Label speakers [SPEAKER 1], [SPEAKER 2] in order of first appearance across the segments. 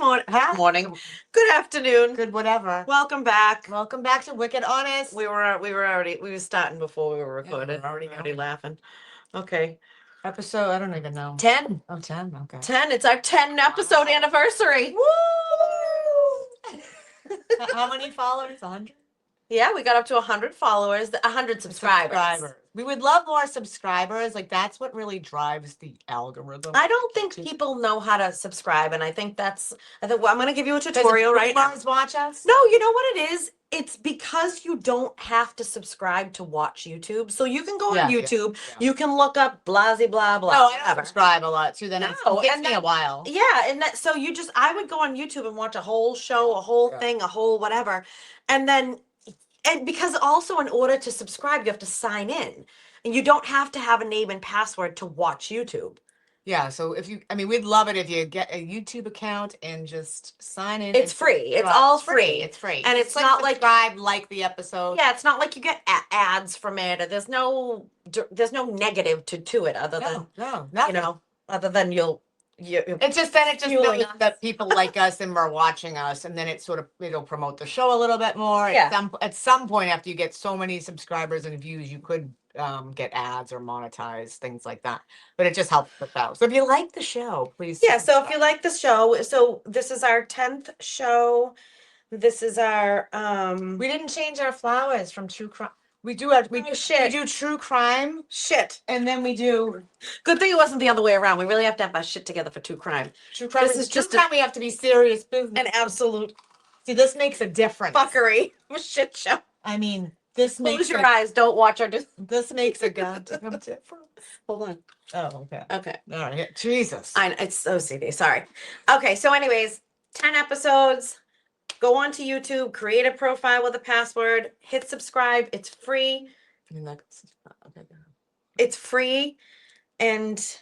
[SPEAKER 1] morning.
[SPEAKER 2] Huh?
[SPEAKER 1] Morning. Good afternoon.
[SPEAKER 2] Good whatever.
[SPEAKER 1] Welcome back.
[SPEAKER 2] Welcome back to Wicked Honest.
[SPEAKER 1] We were starting before we were recorded.
[SPEAKER 2] we're already
[SPEAKER 1] already
[SPEAKER 2] going.
[SPEAKER 1] laughing. Okay.
[SPEAKER 2] Episode, I don't even know.
[SPEAKER 1] 10.
[SPEAKER 2] Oh, 10. Okay.
[SPEAKER 1] 10. It's our 10 episode anniversary.
[SPEAKER 2] Woo! How many followers? 100?
[SPEAKER 1] Yeah, we got up to 100 followers, 100 subscribers.
[SPEAKER 2] We would love more subscribers. Like, that's what really drives the algorithm.
[SPEAKER 1] I don't think people know how to subscribe, and I think well, I'm going to give you a tutorial right now.
[SPEAKER 2] Watch us?
[SPEAKER 1] No, you know what it is? It's because you don't have to subscribe to watch YouTube. So you can go on YouTube, you can look up blah, blah, blah.
[SPEAKER 2] No, I don't subscribe a lot too. Then it takes me a while.
[SPEAKER 1] Yeah, and so I would go on YouTube and watch a whole show, a whole thing, a whole whatever. And because also in order to subscribe, you have to sign in. And you don't have to have a name and password to watch YouTube.
[SPEAKER 2] Yeah, so we'd love it if you get a YouTube account and just sign in.
[SPEAKER 1] It's free. It's all free.
[SPEAKER 2] It's free.
[SPEAKER 1] And it's not like
[SPEAKER 2] subscribe, like the episode.
[SPEAKER 1] Yeah, it's not like you get ads from it. Or there's no negative to it other than
[SPEAKER 2] nothing.
[SPEAKER 1] Other than
[SPEAKER 2] It just knows that people like us and are watching us, and then it'll promote the show a little bit more.
[SPEAKER 1] Yeah.
[SPEAKER 2] At some point, after you get so many subscribers and views, you could get ads or monetize things like that. But it just helps us out. So if you like the show, please.
[SPEAKER 1] Yeah. So if you like the show, so this is our 10th show. This is our
[SPEAKER 2] We didn't change our flowers from true crime. We do true crime
[SPEAKER 1] shit,
[SPEAKER 2] and then we do.
[SPEAKER 1] Good thing it wasn't the other way around. We really have to have our shit together for true crime.
[SPEAKER 2] True crime. This is just time we have to be serious business.
[SPEAKER 1] An absolute.
[SPEAKER 2] See, this makes a difference.
[SPEAKER 1] Fuckery. Shit show.
[SPEAKER 2] I mean, this makes.
[SPEAKER 1] Close your eyes. Don't watch our.
[SPEAKER 2] This makes a goddamn difference.
[SPEAKER 1] Hold on.
[SPEAKER 2] Oh, okay.
[SPEAKER 1] Okay.
[SPEAKER 2] All right. Jesus.
[SPEAKER 1] It's OCD. Sorry. Okay. So, anyways, 10 episodes. Go onto YouTube, create a profile with a password, hit subscribe. It's free. It's free, and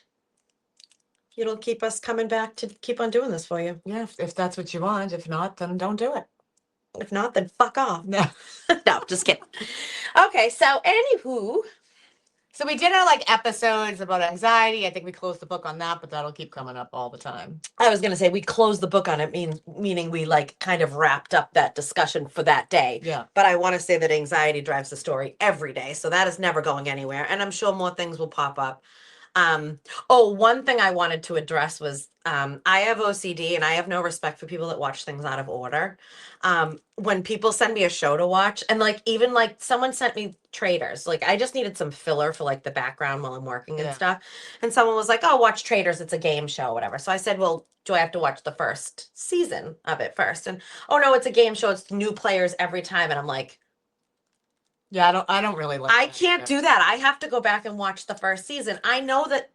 [SPEAKER 1] it'll keep us coming back to keep on doing this for you.
[SPEAKER 2] Yeah, if that's what you want. If not, then don't do it.
[SPEAKER 1] If not, then fuck off.
[SPEAKER 2] No.
[SPEAKER 1] No, just kidding. Okay, so anywho.
[SPEAKER 2] So we did our episodes about anxiety. I think we closed the book on that, but that'll keep coming up all the time.
[SPEAKER 1] I was going to say we closed the book on it, meaning we kind of wrapped up that discussion for that day.
[SPEAKER 2] Yeah.
[SPEAKER 1] But I want to say that anxiety drives the story every day. So that is never going anywhere. And I'm sure more things will pop up. One thing I wanted to address was I have OCD and I have no respect for people that watch things out of order. When people send me a show to watch, and even someone sent me Traders, I just needed some filler for the background while I'm working and stuff. And someone was like, "Oh, watch Traders. It's a game show, whatever." So I said, "Well, do I have to watch the first season of it first?" And "Oh no, it's a game show. It's new players every time." And I'm like,
[SPEAKER 2] yeah, I don't really like.
[SPEAKER 1] I can't do that. I have to go back and watch the first season. I know that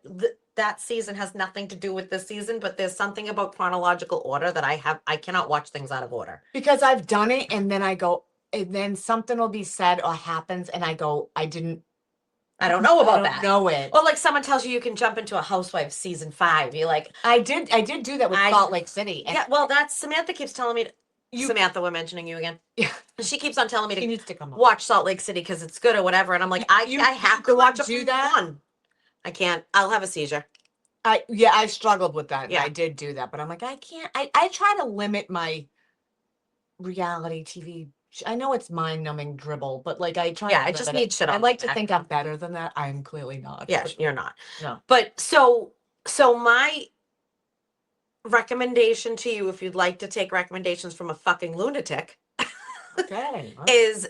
[SPEAKER 1] that season has nothing to do with this season, but there's something about chronological order that I cannot watch things out of order.
[SPEAKER 2] Because I've done it, and then I go, and then something will be said or happens, and I go, I don't
[SPEAKER 1] know about that.
[SPEAKER 2] Know it.
[SPEAKER 1] Or someone tells you can jump into a Housewives season 5. You're like,
[SPEAKER 2] I did do that with Salt Lake City.
[SPEAKER 1] And well, that's Samantha keeps telling me. Samantha, we're mentioning you again.
[SPEAKER 2] Yeah.
[SPEAKER 1] She keeps on telling me
[SPEAKER 2] she needs to come
[SPEAKER 1] watch Salt Lake City because it's good or whatever. And I'm like, I have to watch a few one. I can't. I'll have a seizure.
[SPEAKER 2] I struggled with that.
[SPEAKER 1] Yeah.
[SPEAKER 2] I did do that, but I'm like, I can't. I try to limit my reality TV. I know it's mind-numbing dribble, but I try.
[SPEAKER 1] Yeah, I just need shit on.
[SPEAKER 2] I like to think I'm better than that. I'm clearly not.
[SPEAKER 1] Yeah, you're not.
[SPEAKER 2] No.
[SPEAKER 1] But so my recommendation to you, if you'd like to take recommendations from a fucking lunatic,
[SPEAKER 2] okay,
[SPEAKER 1] is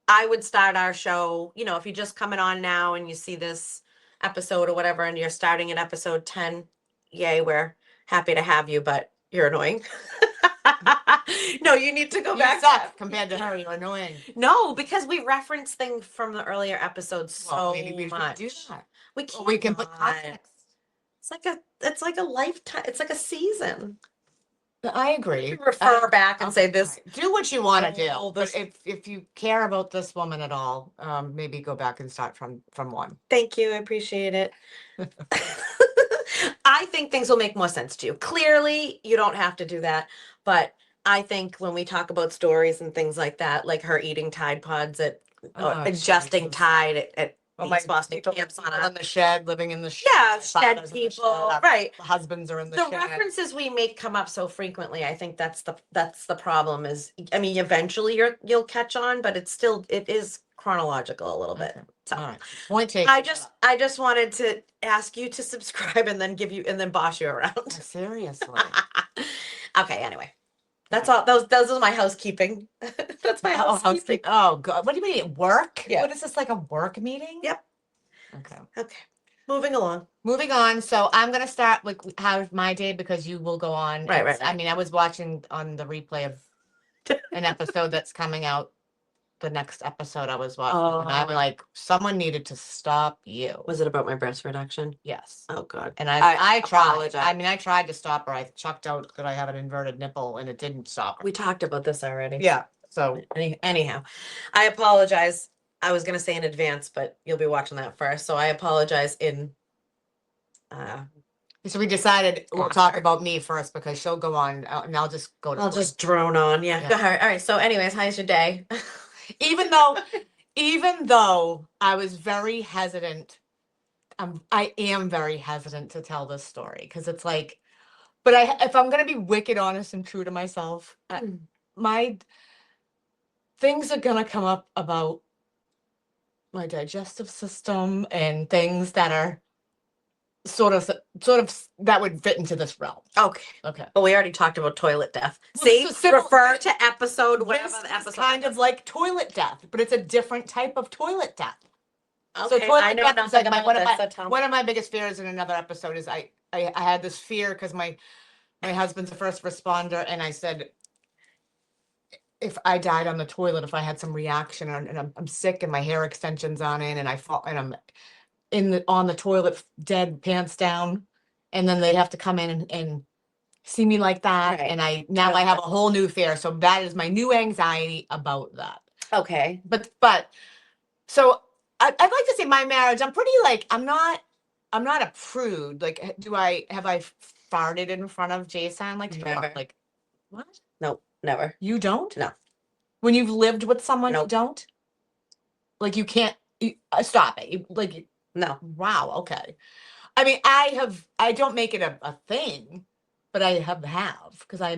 [SPEAKER 1] I would start our show. If you're just coming on now and you see this episode or whatever, and you're starting at episode 10, yay, we're happy to have you, but you're annoying. No, you need to go back
[SPEAKER 2] up. Compared to her, you're annoying.
[SPEAKER 1] No, because we reference things from the earlier episodes so
[SPEAKER 2] maybe we
[SPEAKER 1] much.
[SPEAKER 2] Do that.
[SPEAKER 1] We can't.
[SPEAKER 2] We can put context.
[SPEAKER 1] It's like a lifetime. It's like a season.
[SPEAKER 2] I agree.
[SPEAKER 1] Refer back and say this.
[SPEAKER 2] Do what you want to do. But if you care about this woman at all, maybe go back and start from one.
[SPEAKER 1] Thank you. I appreciate it. I think things will make more sense to you. Clearly, you don't have to do that. But I think when we talk about stories and things like that, like her eating Tide Pods at adjusting
[SPEAKER 2] Jesus.
[SPEAKER 1] Tide at
[SPEAKER 2] Well,
[SPEAKER 1] East Boston camps on
[SPEAKER 2] people
[SPEAKER 1] a
[SPEAKER 2] in the shed, living in the shed.
[SPEAKER 1] yeah, shed
[SPEAKER 2] fathers in the
[SPEAKER 1] people,
[SPEAKER 2] our
[SPEAKER 1] right.
[SPEAKER 2] husbands are in the
[SPEAKER 1] The
[SPEAKER 2] shed.
[SPEAKER 1] references we make come up so frequently. I think that's the problem is, I mean, eventually you'll catch on, but it is chronological a little bit.
[SPEAKER 2] Okay.
[SPEAKER 1] So
[SPEAKER 2] All right. Point taken.
[SPEAKER 1] I just wanted to ask you to subscribe and then boss you around.
[SPEAKER 2] Seriously.
[SPEAKER 1] Okay, anyway. That's all. Those are my housekeeping. That's my
[SPEAKER 2] Oh,
[SPEAKER 1] housekeeping.
[SPEAKER 2] oh, God. What do you mean? Work?
[SPEAKER 1] Yeah.
[SPEAKER 2] What is this, like a work meeting?
[SPEAKER 1] Yep.
[SPEAKER 2] Okay.
[SPEAKER 1] Okay. Moving along.
[SPEAKER 2] Moving on. So I'm going to start with how my day because you will go on.
[SPEAKER 1] Right,
[SPEAKER 2] It's-
[SPEAKER 1] right.
[SPEAKER 2] I mean, I was watching on the replay of an episode that's coming out. The next episode I was watching, and I'm
[SPEAKER 1] Oh.
[SPEAKER 2] like, someone needed to stop you.
[SPEAKER 1] Was it about my breast reduction?
[SPEAKER 2] Yes.
[SPEAKER 1] Oh God.
[SPEAKER 2] And I tried.
[SPEAKER 1] apologize.
[SPEAKER 2] I mean, I tried to stop her. I chucked out that I have an inverted nipple, and it didn't stop her.
[SPEAKER 1] We talked about this already.
[SPEAKER 2] Yeah. So
[SPEAKER 1] Anyhow, I apologize. I was gonna say in advance, but you'll be watching that first, so I apologize in.
[SPEAKER 2] so we decided we'll
[SPEAKER 1] Sponsor.
[SPEAKER 2] talk about me first because she'll go on, and I'll just go to.
[SPEAKER 1] I'll
[SPEAKER 2] sleep.
[SPEAKER 1] just drone on. Yeah.
[SPEAKER 2] Yeah.
[SPEAKER 1] Go ahead. All right. So, anyways, how's your day?
[SPEAKER 2] Even though I was very hesitant, I am very hesitant to tell this story because it's like, but if I'm gonna be wicked honest and true to myself, my things are gonna come up about my digestive system and things that are sort of that would fit into this realm.
[SPEAKER 1] Okay.
[SPEAKER 2] Okay.
[SPEAKER 1] But we already talked about toilet death.
[SPEAKER 2] Well,
[SPEAKER 1] See,
[SPEAKER 2] so
[SPEAKER 1] refer to episode
[SPEAKER 2] This
[SPEAKER 1] whatever the
[SPEAKER 2] is
[SPEAKER 1] episode.
[SPEAKER 2] kind of like toilet death, but it's a different type of toilet death.
[SPEAKER 1] Okay,
[SPEAKER 2] toilet
[SPEAKER 1] I know
[SPEAKER 2] death is
[SPEAKER 1] nothing
[SPEAKER 2] like
[SPEAKER 1] about this. So tell me.
[SPEAKER 2] one of my biggest fears in another episode is I had this fear because my husband's a first responder, and I said if I died on the toilet, if I had some reaction and I'm sick and my hair extensions on it and I fall and I'm on the toilet dead pants down, and then they'd have to come in and see me like that,
[SPEAKER 1] Right.
[SPEAKER 2] and I have a whole new fear. So that is my new anxiety about that.
[SPEAKER 1] Okay.
[SPEAKER 2] But so I'd like to say my marriage, I'm pretty like, I'm not a prude. Like, have I farted in front of Jason? Like,
[SPEAKER 1] Never.
[SPEAKER 2] like, what?
[SPEAKER 1] Nope, never.
[SPEAKER 2] You don't?
[SPEAKER 1] No.
[SPEAKER 2] When you've lived with someone, you
[SPEAKER 1] Nope.
[SPEAKER 2] don't? Like, you can't, stop it.
[SPEAKER 1] No.
[SPEAKER 2] Wow, okay. I mean, I don't make it a thing, but I have because I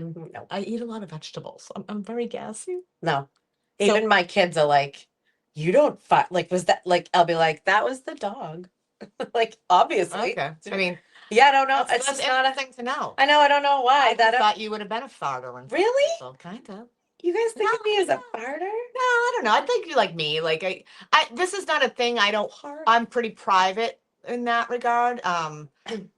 [SPEAKER 2] eat a lot of vegetables. I'm very gassy.
[SPEAKER 1] No.
[SPEAKER 2] So-
[SPEAKER 1] Even my kids are like, you don't fart. Like, was that like, I'll be like, that was the dog. Like, obviously.
[SPEAKER 2] Okay. I mean,
[SPEAKER 1] Yeah, I don't know.
[SPEAKER 2] that's
[SPEAKER 1] It's just not a
[SPEAKER 2] thing to know.
[SPEAKER 1] I know, I don't know why.
[SPEAKER 2] I thought you would have been a farter.
[SPEAKER 1] Really?
[SPEAKER 2] So kind of.
[SPEAKER 1] You guys think of me as a
[SPEAKER 2] No.
[SPEAKER 1] farter?
[SPEAKER 2] No, I don't know. I think you like me. Like I this is not a thing. I'm pretty private in that regard.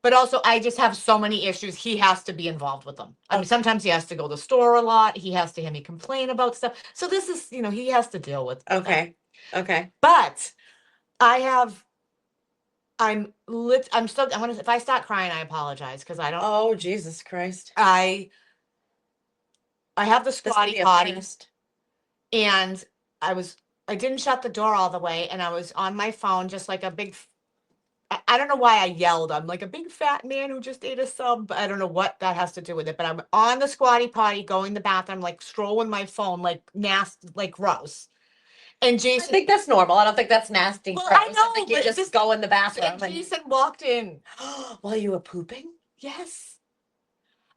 [SPEAKER 2] But also I just have so many issues. He has to be involved with them. I mean, sometimes he has to go to the store a lot. He has to hear me complain about stuff. So this is, he has to deal with that.
[SPEAKER 1] Okay. Okay.
[SPEAKER 2] But I'm still, if I start crying, I apologize because I don't.
[SPEAKER 1] Oh, Jesus Christ.
[SPEAKER 2] I have the
[SPEAKER 1] This could
[SPEAKER 2] squatty
[SPEAKER 1] be a
[SPEAKER 2] potty,
[SPEAKER 1] first.
[SPEAKER 2] and I didn't shut the door all the way, and I was on my phone just like a big. I don't know why I yelled. I'm like a big fat man who just ate a sub. But I don't know what that has to do with it. But I'm on the squatty potty, going to the bathroom, like scrolling my phone, like nasty, like gross. And
[SPEAKER 1] I
[SPEAKER 2] Jason,
[SPEAKER 1] think that's normal. I don't think that's nasty.
[SPEAKER 2] Well,
[SPEAKER 1] gross.
[SPEAKER 2] I know,
[SPEAKER 1] think you
[SPEAKER 2] but
[SPEAKER 1] just go in the bathroom
[SPEAKER 2] and
[SPEAKER 1] and
[SPEAKER 2] Jason walked in.
[SPEAKER 1] while you were pooping
[SPEAKER 2] Yes.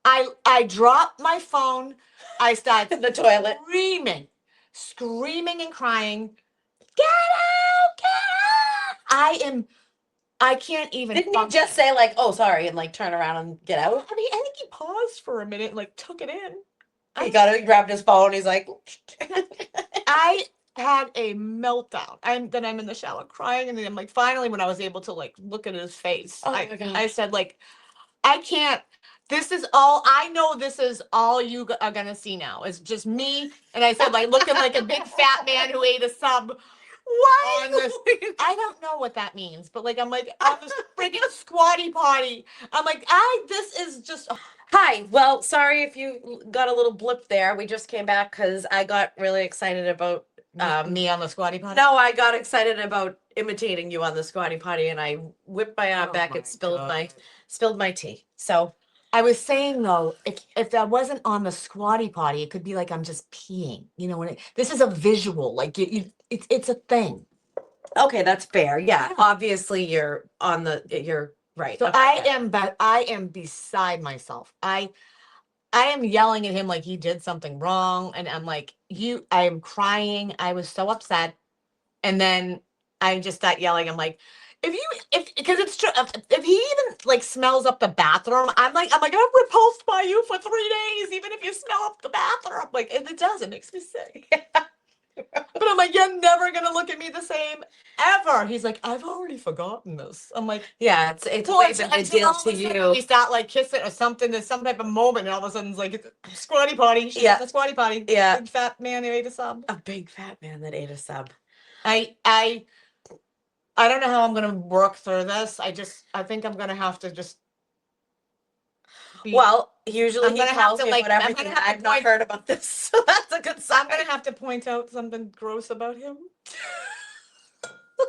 [SPEAKER 2] I dropped my phone. I started
[SPEAKER 1] in the toilet.
[SPEAKER 2] screaming and crying. Get out! Get out! I can't even.
[SPEAKER 1] Didn't you just say like, oh, sorry, and like turn around and get out?
[SPEAKER 2] I mean, I think he paused for a minute and like took it in.
[SPEAKER 1] He grabbed his phone. He's like,
[SPEAKER 2] I had a meltdown. Then I'm in the shower crying, and then I'm like, finally, when I was able to like look at his face,
[SPEAKER 1] Oh my God.
[SPEAKER 2] I said like, I can't. I know this is all you are gonna see now. It's just me, and I said like looking like a big fat man who ate a sub.
[SPEAKER 1] why?
[SPEAKER 2] On this, I don't know what that means, but like I'm like on this freaking squatty potty. I'm like, this is just.
[SPEAKER 1] Hi. Well, sorry if you got a little blip there. We just came back because I got really excited about
[SPEAKER 2] Me on the squatty potty.
[SPEAKER 1] No, I got excited about imitating you on the squatty potty, and I whipped my arm
[SPEAKER 2] Oh
[SPEAKER 1] back
[SPEAKER 2] my
[SPEAKER 1] and spilled
[SPEAKER 2] God.
[SPEAKER 1] my tea. So
[SPEAKER 2] I was saying though, if that wasn't on the squatty potty, it could be like I'm just peeing. When this is a visual, like it's a thing.
[SPEAKER 1] Okay, that's fair. Yeah, obviously you're right.
[SPEAKER 2] So
[SPEAKER 1] Okay,
[SPEAKER 2] I am beside myself. I am yelling at him like he did something wrong, and I'm like, I am crying. I was so upset, and then I just start yelling. I'm like, if because it's true. If he even like smells up the bathroom, I'm repulsed by you for 3 days, even if you smell up the bathroom. Like it does. It makes me sick. But I'm like, you're never gonna look at me the same ever. He's like, I've already forgotten this. I'm like,
[SPEAKER 1] yeah, it's
[SPEAKER 2] well,
[SPEAKER 1] way been a
[SPEAKER 2] until
[SPEAKER 1] deal
[SPEAKER 2] all of
[SPEAKER 1] to
[SPEAKER 2] a sudden
[SPEAKER 1] you.
[SPEAKER 2] we start like kissing or something. There's some type of moment, and all of a sudden it's like squatty potty. She's
[SPEAKER 1] Yeah.
[SPEAKER 2] at the squatty potty.
[SPEAKER 1] Yeah.
[SPEAKER 2] Big fat man who ate a sub.
[SPEAKER 1] A big fat man that ate a sub.
[SPEAKER 2] I don't know how I'm gonna work through this. I think I'm gonna have to just be.
[SPEAKER 1] Well, usually
[SPEAKER 2] I'm
[SPEAKER 1] he
[SPEAKER 2] gonna have
[SPEAKER 1] tells
[SPEAKER 2] to,
[SPEAKER 1] me
[SPEAKER 2] like,
[SPEAKER 1] about
[SPEAKER 2] I'm
[SPEAKER 1] everything.
[SPEAKER 2] gonna have to
[SPEAKER 1] I've not
[SPEAKER 2] point-
[SPEAKER 1] heard about this, so that's a good sign.
[SPEAKER 2] I'm gonna have to point out something gross about him.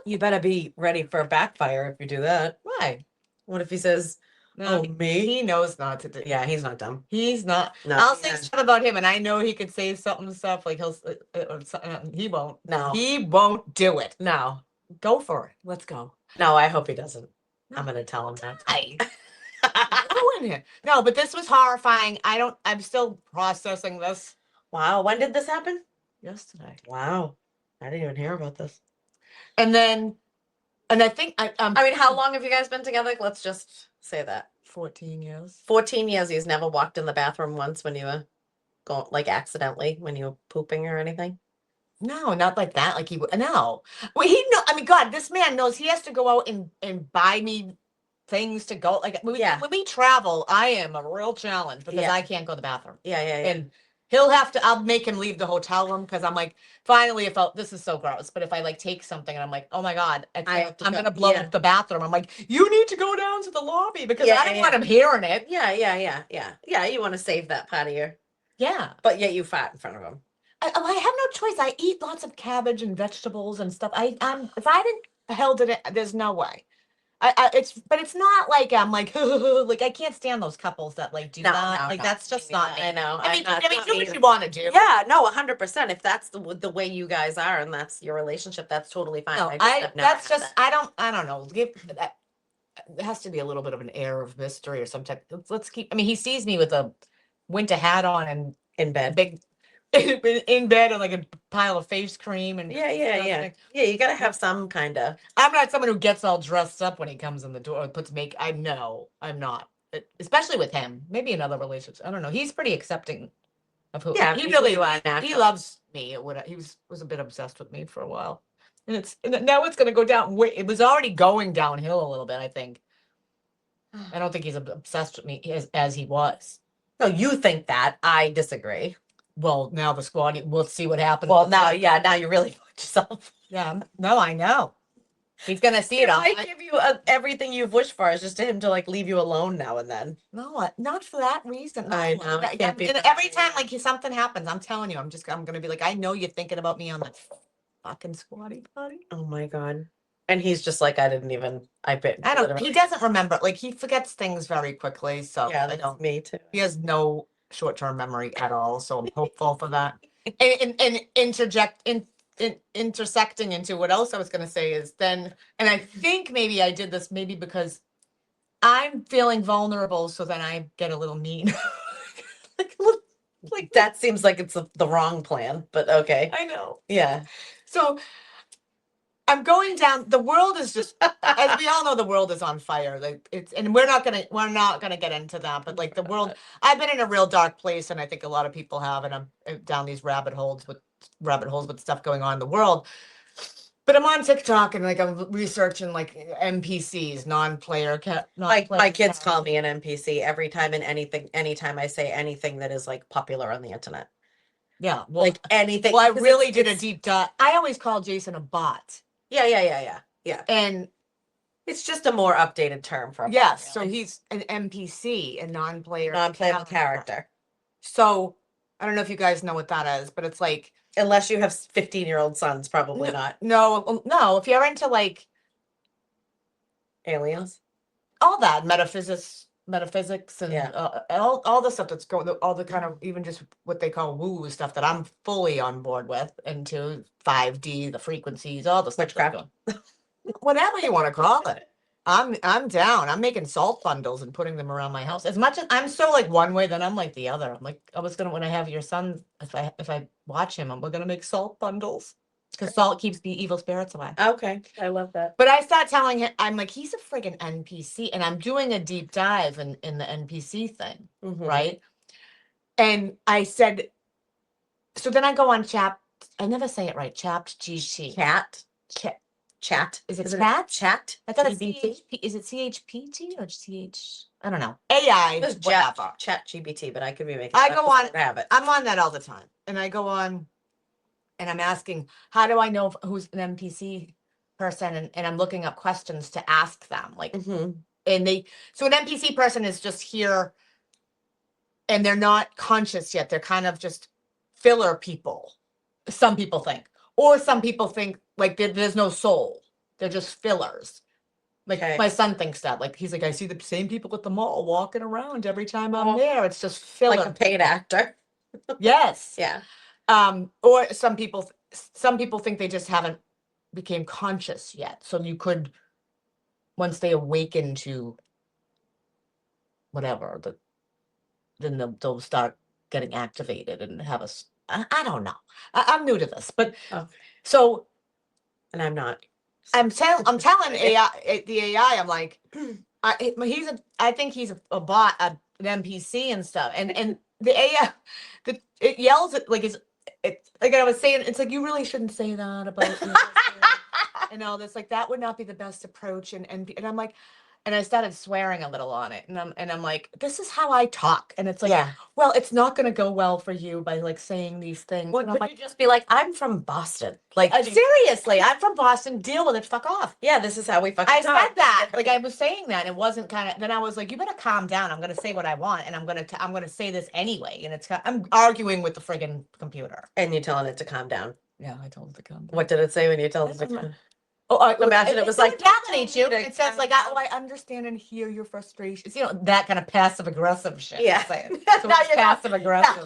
[SPEAKER 1] You better be ready for a backfire if you do that.
[SPEAKER 2] Why?
[SPEAKER 1] What if he says,
[SPEAKER 2] No,
[SPEAKER 1] "Oh, me"?
[SPEAKER 2] he knows not to do.
[SPEAKER 1] Yeah, he's not dumb.
[SPEAKER 2] He's not.
[SPEAKER 1] No,
[SPEAKER 2] I'll say
[SPEAKER 1] yeah.
[SPEAKER 2] stuff about him, and I know he could say something stuff like he won't.
[SPEAKER 1] No,
[SPEAKER 2] He won't do it.
[SPEAKER 1] no,
[SPEAKER 2] Go for it. Let's go.
[SPEAKER 1] no. I hope he doesn't. I'm gonna tell him that.
[SPEAKER 2] I ruin it. No, but this was horrifying. I'm still processing this.
[SPEAKER 1] Wow, when did this happen?
[SPEAKER 2] Yesterday.
[SPEAKER 1] Wow, I didn't even hear about this.
[SPEAKER 2] And I think
[SPEAKER 1] I mean, how long have you guys been together? Let's just say that.
[SPEAKER 2] 14 years.
[SPEAKER 1] 14 years. He's never walked in the bathroom once when you were going, like, accidentally, when you were pooping or anything.
[SPEAKER 2] No, not like that. Like he would. No. Well, he know. I mean, God, this man knows he has to go out and buy me things to go. Like
[SPEAKER 1] Yeah.
[SPEAKER 2] when we travel, I am a real challenge because
[SPEAKER 1] Yeah.
[SPEAKER 2] I can't go to the bathroom.
[SPEAKER 1] Yeah, yeah, yeah.
[SPEAKER 2] And I'll make him leave the hotel room because I'm like, finally, this is so gross. But if I like take something and I'm like, oh my God, I'm going to blow up the bathroom. I'm like, you need to go down to the lobby because I don't want him hearing it.
[SPEAKER 1] Yeah, yeah, yeah, yeah. Yeah, you want to save that part of your.
[SPEAKER 2] Yeah.
[SPEAKER 1] But yet you fart in front of him.
[SPEAKER 2] I have no choice. I eat lots of cabbage and vegetables and stuff. If I didn't held it, there's no way. But it's not like I'm like like I can't stand those couples that like do that. Like that's just not me.
[SPEAKER 1] I know.
[SPEAKER 2] I mean, do what you want to do.
[SPEAKER 1] Yeah, no, 100%. If that's the way you guys are and that's your relationship, that's totally fine.
[SPEAKER 2] No, I don't know. It has to be a little bit of an air of mystery or some type. Let's keep. I mean, he sees me with a winter hat on and
[SPEAKER 1] in bed,
[SPEAKER 2] big in bed and like a pile of face cream and
[SPEAKER 1] yeah. You gotta have some kind of.
[SPEAKER 2] I'm not someone who gets all dressed up when he comes in the door, puts makeup. I'm not, especially with him. Maybe in other relationships. I don't know. He's pretty accepting of who.
[SPEAKER 1] Yeah,
[SPEAKER 2] he really
[SPEAKER 1] natural.
[SPEAKER 2] He loves me. He was a bit obsessed with me for a while, and now it's going to go down. It was already going downhill a little bit. I think. I don't think he's obsessed with me as he was.
[SPEAKER 1] No, you think that. I disagree.
[SPEAKER 2] Well, now the squad, we'll see what happens.
[SPEAKER 1] Well, now you really put yourself.
[SPEAKER 2] Yeah, no, I know. He's gonna see it all.
[SPEAKER 1] I give you everything you've wished for is just to him to like leave you alone now and then.
[SPEAKER 2] No, not for that reason. No.
[SPEAKER 1] I know.
[SPEAKER 2] Every time like something happens, I'm telling you, I'm gonna be like, I know you're thinking about me on that fucking squatty potty.
[SPEAKER 1] Oh my God. And he's just like, I don't.
[SPEAKER 2] He doesn't remember. Like he forgets things very quickly. So
[SPEAKER 1] yeah, that's me too.
[SPEAKER 2] He has no short-term memory at all. So I'm hopeful for that. And intersecting into what else I was going to say is then, and I think maybe I did this maybe because I'm feeling vulnerable. So then I get a little mean.
[SPEAKER 1] like that seems like it's the wrong plan, but okay.
[SPEAKER 2] I know.
[SPEAKER 1] Yeah.
[SPEAKER 2] So I'm going down. The world is just, as we all know, the world is on fire. Like and we're not gonna get into that. But like the world, I've been in a real dark place, and I think a lot of people have. And I'm down these rabbit holes with stuff going on in the world. But I'm on TikTok and like I'm researching like NPCs, non-player.
[SPEAKER 1] My kids call me an NPC every time and anytime I say anything that is like popular on the internet.
[SPEAKER 2] Yeah, well,
[SPEAKER 1] like anything.
[SPEAKER 2] Well, I really did a deep dive. I always call Jason a bot.
[SPEAKER 1] Yeah.
[SPEAKER 2] And
[SPEAKER 1] it's just a more updated term for
[SPEAKER 2] yes. So he's an NPC, a
[SPEAKER 1] non-playable character.
[SPEAKER 2] So I don't know if you guys know what that is, but it's like
[SPEAKER 1] unless you have 15-year-old sons, probably not.
[SPEAKER 2] No. If you're into like
[SPEAKER 1] aliens,
[SPEAKER 2] all that metaphysics, metaphysics and
[SPEAKER 1] Yeah.
[SPEAKER 2] all the stuff that's going, all the kind of even just what they call woo stuff that I'm fully on board with, into 5D, the frequencies, all the stuff that's
[SPEAKER 1] Witchcraft.
[SPEAKER 2] going. Whatever you want to call it. I'm down. I'm making salt bundles and putting them around my house. As much as I'm so like one way, then I'm like the other. I'm like, I was gonna, when I have your son, if I watch him, we're gonna make salt bundles. Because salt keeps the evil spirits away.
[SPEAKER 1] Okay. I love that.
[SPEAKER 2] But I start telling him, I'm like, he's a friggin' NPC, and I'm doing a deep dive in the NPC thing,
[SPEAKER 1] Mhm.
[SPEAKER 2] right? And I said, so then I go on I never say it right, Chapt GT.
[SPEAKER 1] Chat.
[SPEAKER 2] Is it
[SPEAKER 1] Isn't
[SPEAKER 2] chat?
[SPEAKER 1] Chat?
[SPEAKER 2] I thought it's
[SPEAKER 1] GBT?
[SPEAKER 2] CHP. Is it CHPT or CH? I don't know. AI.
[SPEAKER 1] It's
[SPEAKER 2] Whatever.
[SPEAKER 1] Chat GBT, but I could be making.
[SPEAKER 2] I
[SPEAKER 1] that
[SPEAKER 2] go
[SPEAKER 1] up.
[SPEAKER 2] on.
[SPEAKER 1] I don't have it.
[SPEAKER 2] I'm on that all the time, and I go on, and I'm asking, how do I know who's an NPC person? And I'm looking up questions to ask them, like,
[SPEAKER 1] Mhm.
[SPEAKER 2] and so an NPC person is just here, and they're not conscious yet. They're kind of just filler people. Some people think, or some people think like there's no soul. They're just fillers. Like
[SPEAKER 1] Okay.
[SPEAKER 2] my son thinks that. Like he's like, I see the same people at the mall walking around every time I'm
[SPEAKER 1] Oh.
[SPEAKER 2] there. It's just filler.
[SPEAKER 1] Like a paid actor.
[SPEAKER 2] Yes.
[SPEAKER 1] Yeah.
[SPEAKER 2] Or some people think they just haven't became conscious yet. So you could, once they awaken to whatever, then they'll start getting activated and have I don't know. I'm new to this, but
[SPEAKER 1] Okay.
[SPEAKER 2] so,
[SPEAKER 1] And I'm not.
[SPEAKER 2] I'm telling AI, the AI, I'm like, I think he's a bot, an NPC and stuff. And the AI, it yells at, like, like I was saying, it's like, you really shouldn't say that about your husband and all this, like, that would not be the best approach. And I'm like, and I started swearing a little on it. And I'm like, this is how I talk. And it's like,
[SPEAKER 1] Yeah.
[SPEAKER 2] well, it's not going to go well for you by like saying these things.
[SPEAKER 1] Well,
[SPEAKER 2] And I'm
[SPEAKER 1] could
[SPEAKER 2] like,
[SPEAKER 1] you just be like, I'm from Boston? Like,
[SPEAKER 2] seriously, I'm from Boston. Deal with it. Fuck off.
[SPEAKER 1] yeah, this is how we fucking
[SPEAKER 2] I
[SPEAKER 1] talk.
[SPEAKER 2] said that, like I was saying that, it wasn't kind of. Then I was like, you better calm down. I'm gonna say what I want, and I'm gonna say this anyway. And I'm arguing with the friggin' computer.
[SPEAKER 1] And you're telling it to calm down.
[SPEAKER 2] Yeah, I told it to calm down.
[SPEAKER 1] What did it say when you told it to calm down?
[SPEAKER 2] Oh,
[SPEAKER 1] Imagine it was like,
[SPEAKER 2] validate you.
[SPEAKER 1] "Tell me to
[SPEAKER 2] It says
[SPEAKER 1] calm
[SPEAKER 2] like,
[SPEAKER 1] down."
[SPEAKER 2] oh, I understand and hear your frustrations. You know, that kind of passive aggressive shit.
[SPEAKER 1] Yeah.
[SPEAKER 2] it's saying. So
[SPEAKER 1] Now
[SPEAKER 2] it's
[SPEAKER 1] you're not-
[SPEAKER 2] passive aggressive.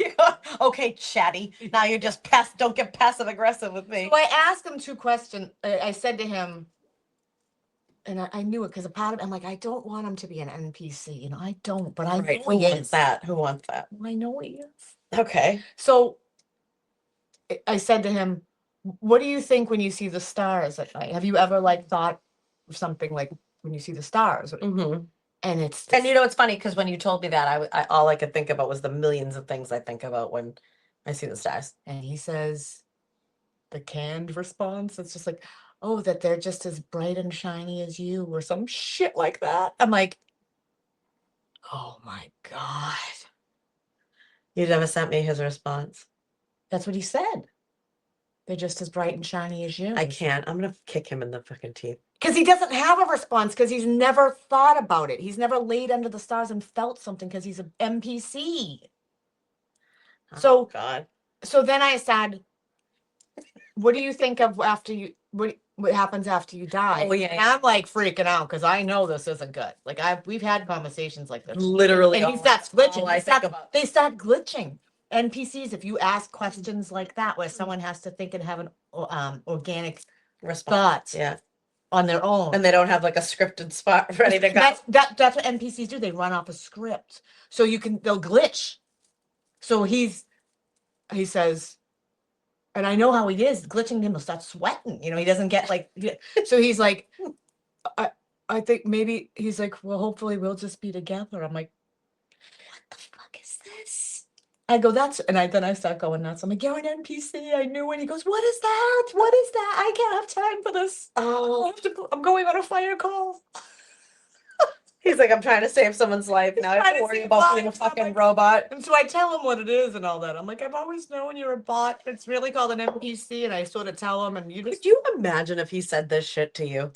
[SPEAKER 1] Okay, chatty. Now you're just don't get passive aggressive with me.
[SPEAKER 2] So I asked him 2 questions. I said to him, and I knew it because a part of it, I'm like, I don't want him to be an NPC. You know, I don't, but I
[SPEAKER 1] Right.
[SPEAKER 2] know
[SPEAKER 1] Who
[SPEAKER 2] he
[SPEAKER 1] wants
[SPEAKER 2] is.
[SPEAKER 1] that? Who wants that?
[SPEAKER 2] I know he is.
[SPEAKER 1] Okay.
[SPEAKER 2] So I said to him, what do you think when you see the stars at night? Have you ever like thought of something like when you see the stars?
[SPEAKER 1] Mm-hmm.
[SPEAKER 2] And it's
[SPEAKER 1] And you know, it's funny because when you told me that, I all I could think about was the millions of things I think about when I see the stars.
[SPEAKER 2] and he says the canned response, it's just like, oh, that they're just as bright and shiny as you, or some shit like that. I'm like, oh my God.
[SPEAKER 1] You never sent me his response.
[SPEAKER 2] That's what he said. They're just as bright and shiny as you.
[SPEAKER 1] I can't. I'm gonna kick him in the fucking teeth.
[SPEAKER 2] Because he doesn't have a response, because he's never thought about it. He's never laid under the stars and felt something because he's an NPC.
[SPEAKER 1] Oh,
[SPEAKER 2] So
[SPEAKER 1] God.
[SPEAKER 2] So then I said, what do you think of after you, what happens after you die?
[SPEAKER 1] Oh, yeah,
[SPEAKER 2] And
[SPEAKER 1] yeah.
[SPEAKER 2] I'm like freaking out because I know this isn't good. Like we've had conversations like this.
[SPEAKER 1] Literally,
[SPEAKER 2] And he starts glitching.
[SPEAKER 1] all I think about.
[SPEAKER 2] They start glitching. NPCs, if you ask questions like that, where someone has to think and have an organic
[SPEAKER 1] Response.
[SPEAKER 2] thought
[SPEAKER 1] Yeah.
[SPEAKER 2] on their own.
[SPEAKER 1] And they don't have like a scripted spot ready to go.
[SPEAKER 2] That's what NPCs do. They run off a script. So they'll glitch. So he says, and I know how he is, glitching him will start sweating. You know, he doesn't get like, so he's like, I think maybe he's like, well, hopefully we'll just be together. I'm like, what the fuck is this? I go, then I start going nuts. I'm like, you're an NPC. I knew. And he goes, what is that? What is that? I can't have time for this.
[SPEAKER 1] Oh,
[SPEAKER 2] I'm going on a fire call.
[SPEAKER 1] he's like, I'm trying to save someone's life. Now I have
[SPEAKER 2] Trying
[SPEAKER 1] to
[SPEAKER 2] to
[SPEAKER 1] worry
[SPEAKER 2] save
[SPEAKER 1] about being a
[SPEAKER 2] lives. I'm
[SPEAKER 1] fucking
[SPEAKER 2] like-
[SPEAKER 1] robot.
[SPEAKER 2] And so I tell him what it is and all that. I'm like, I've always known you're a bot. It's really called an NPC. And I sort of tell him, and you just,
[SPEAKER 1] Could you imagine if he said this shit to you?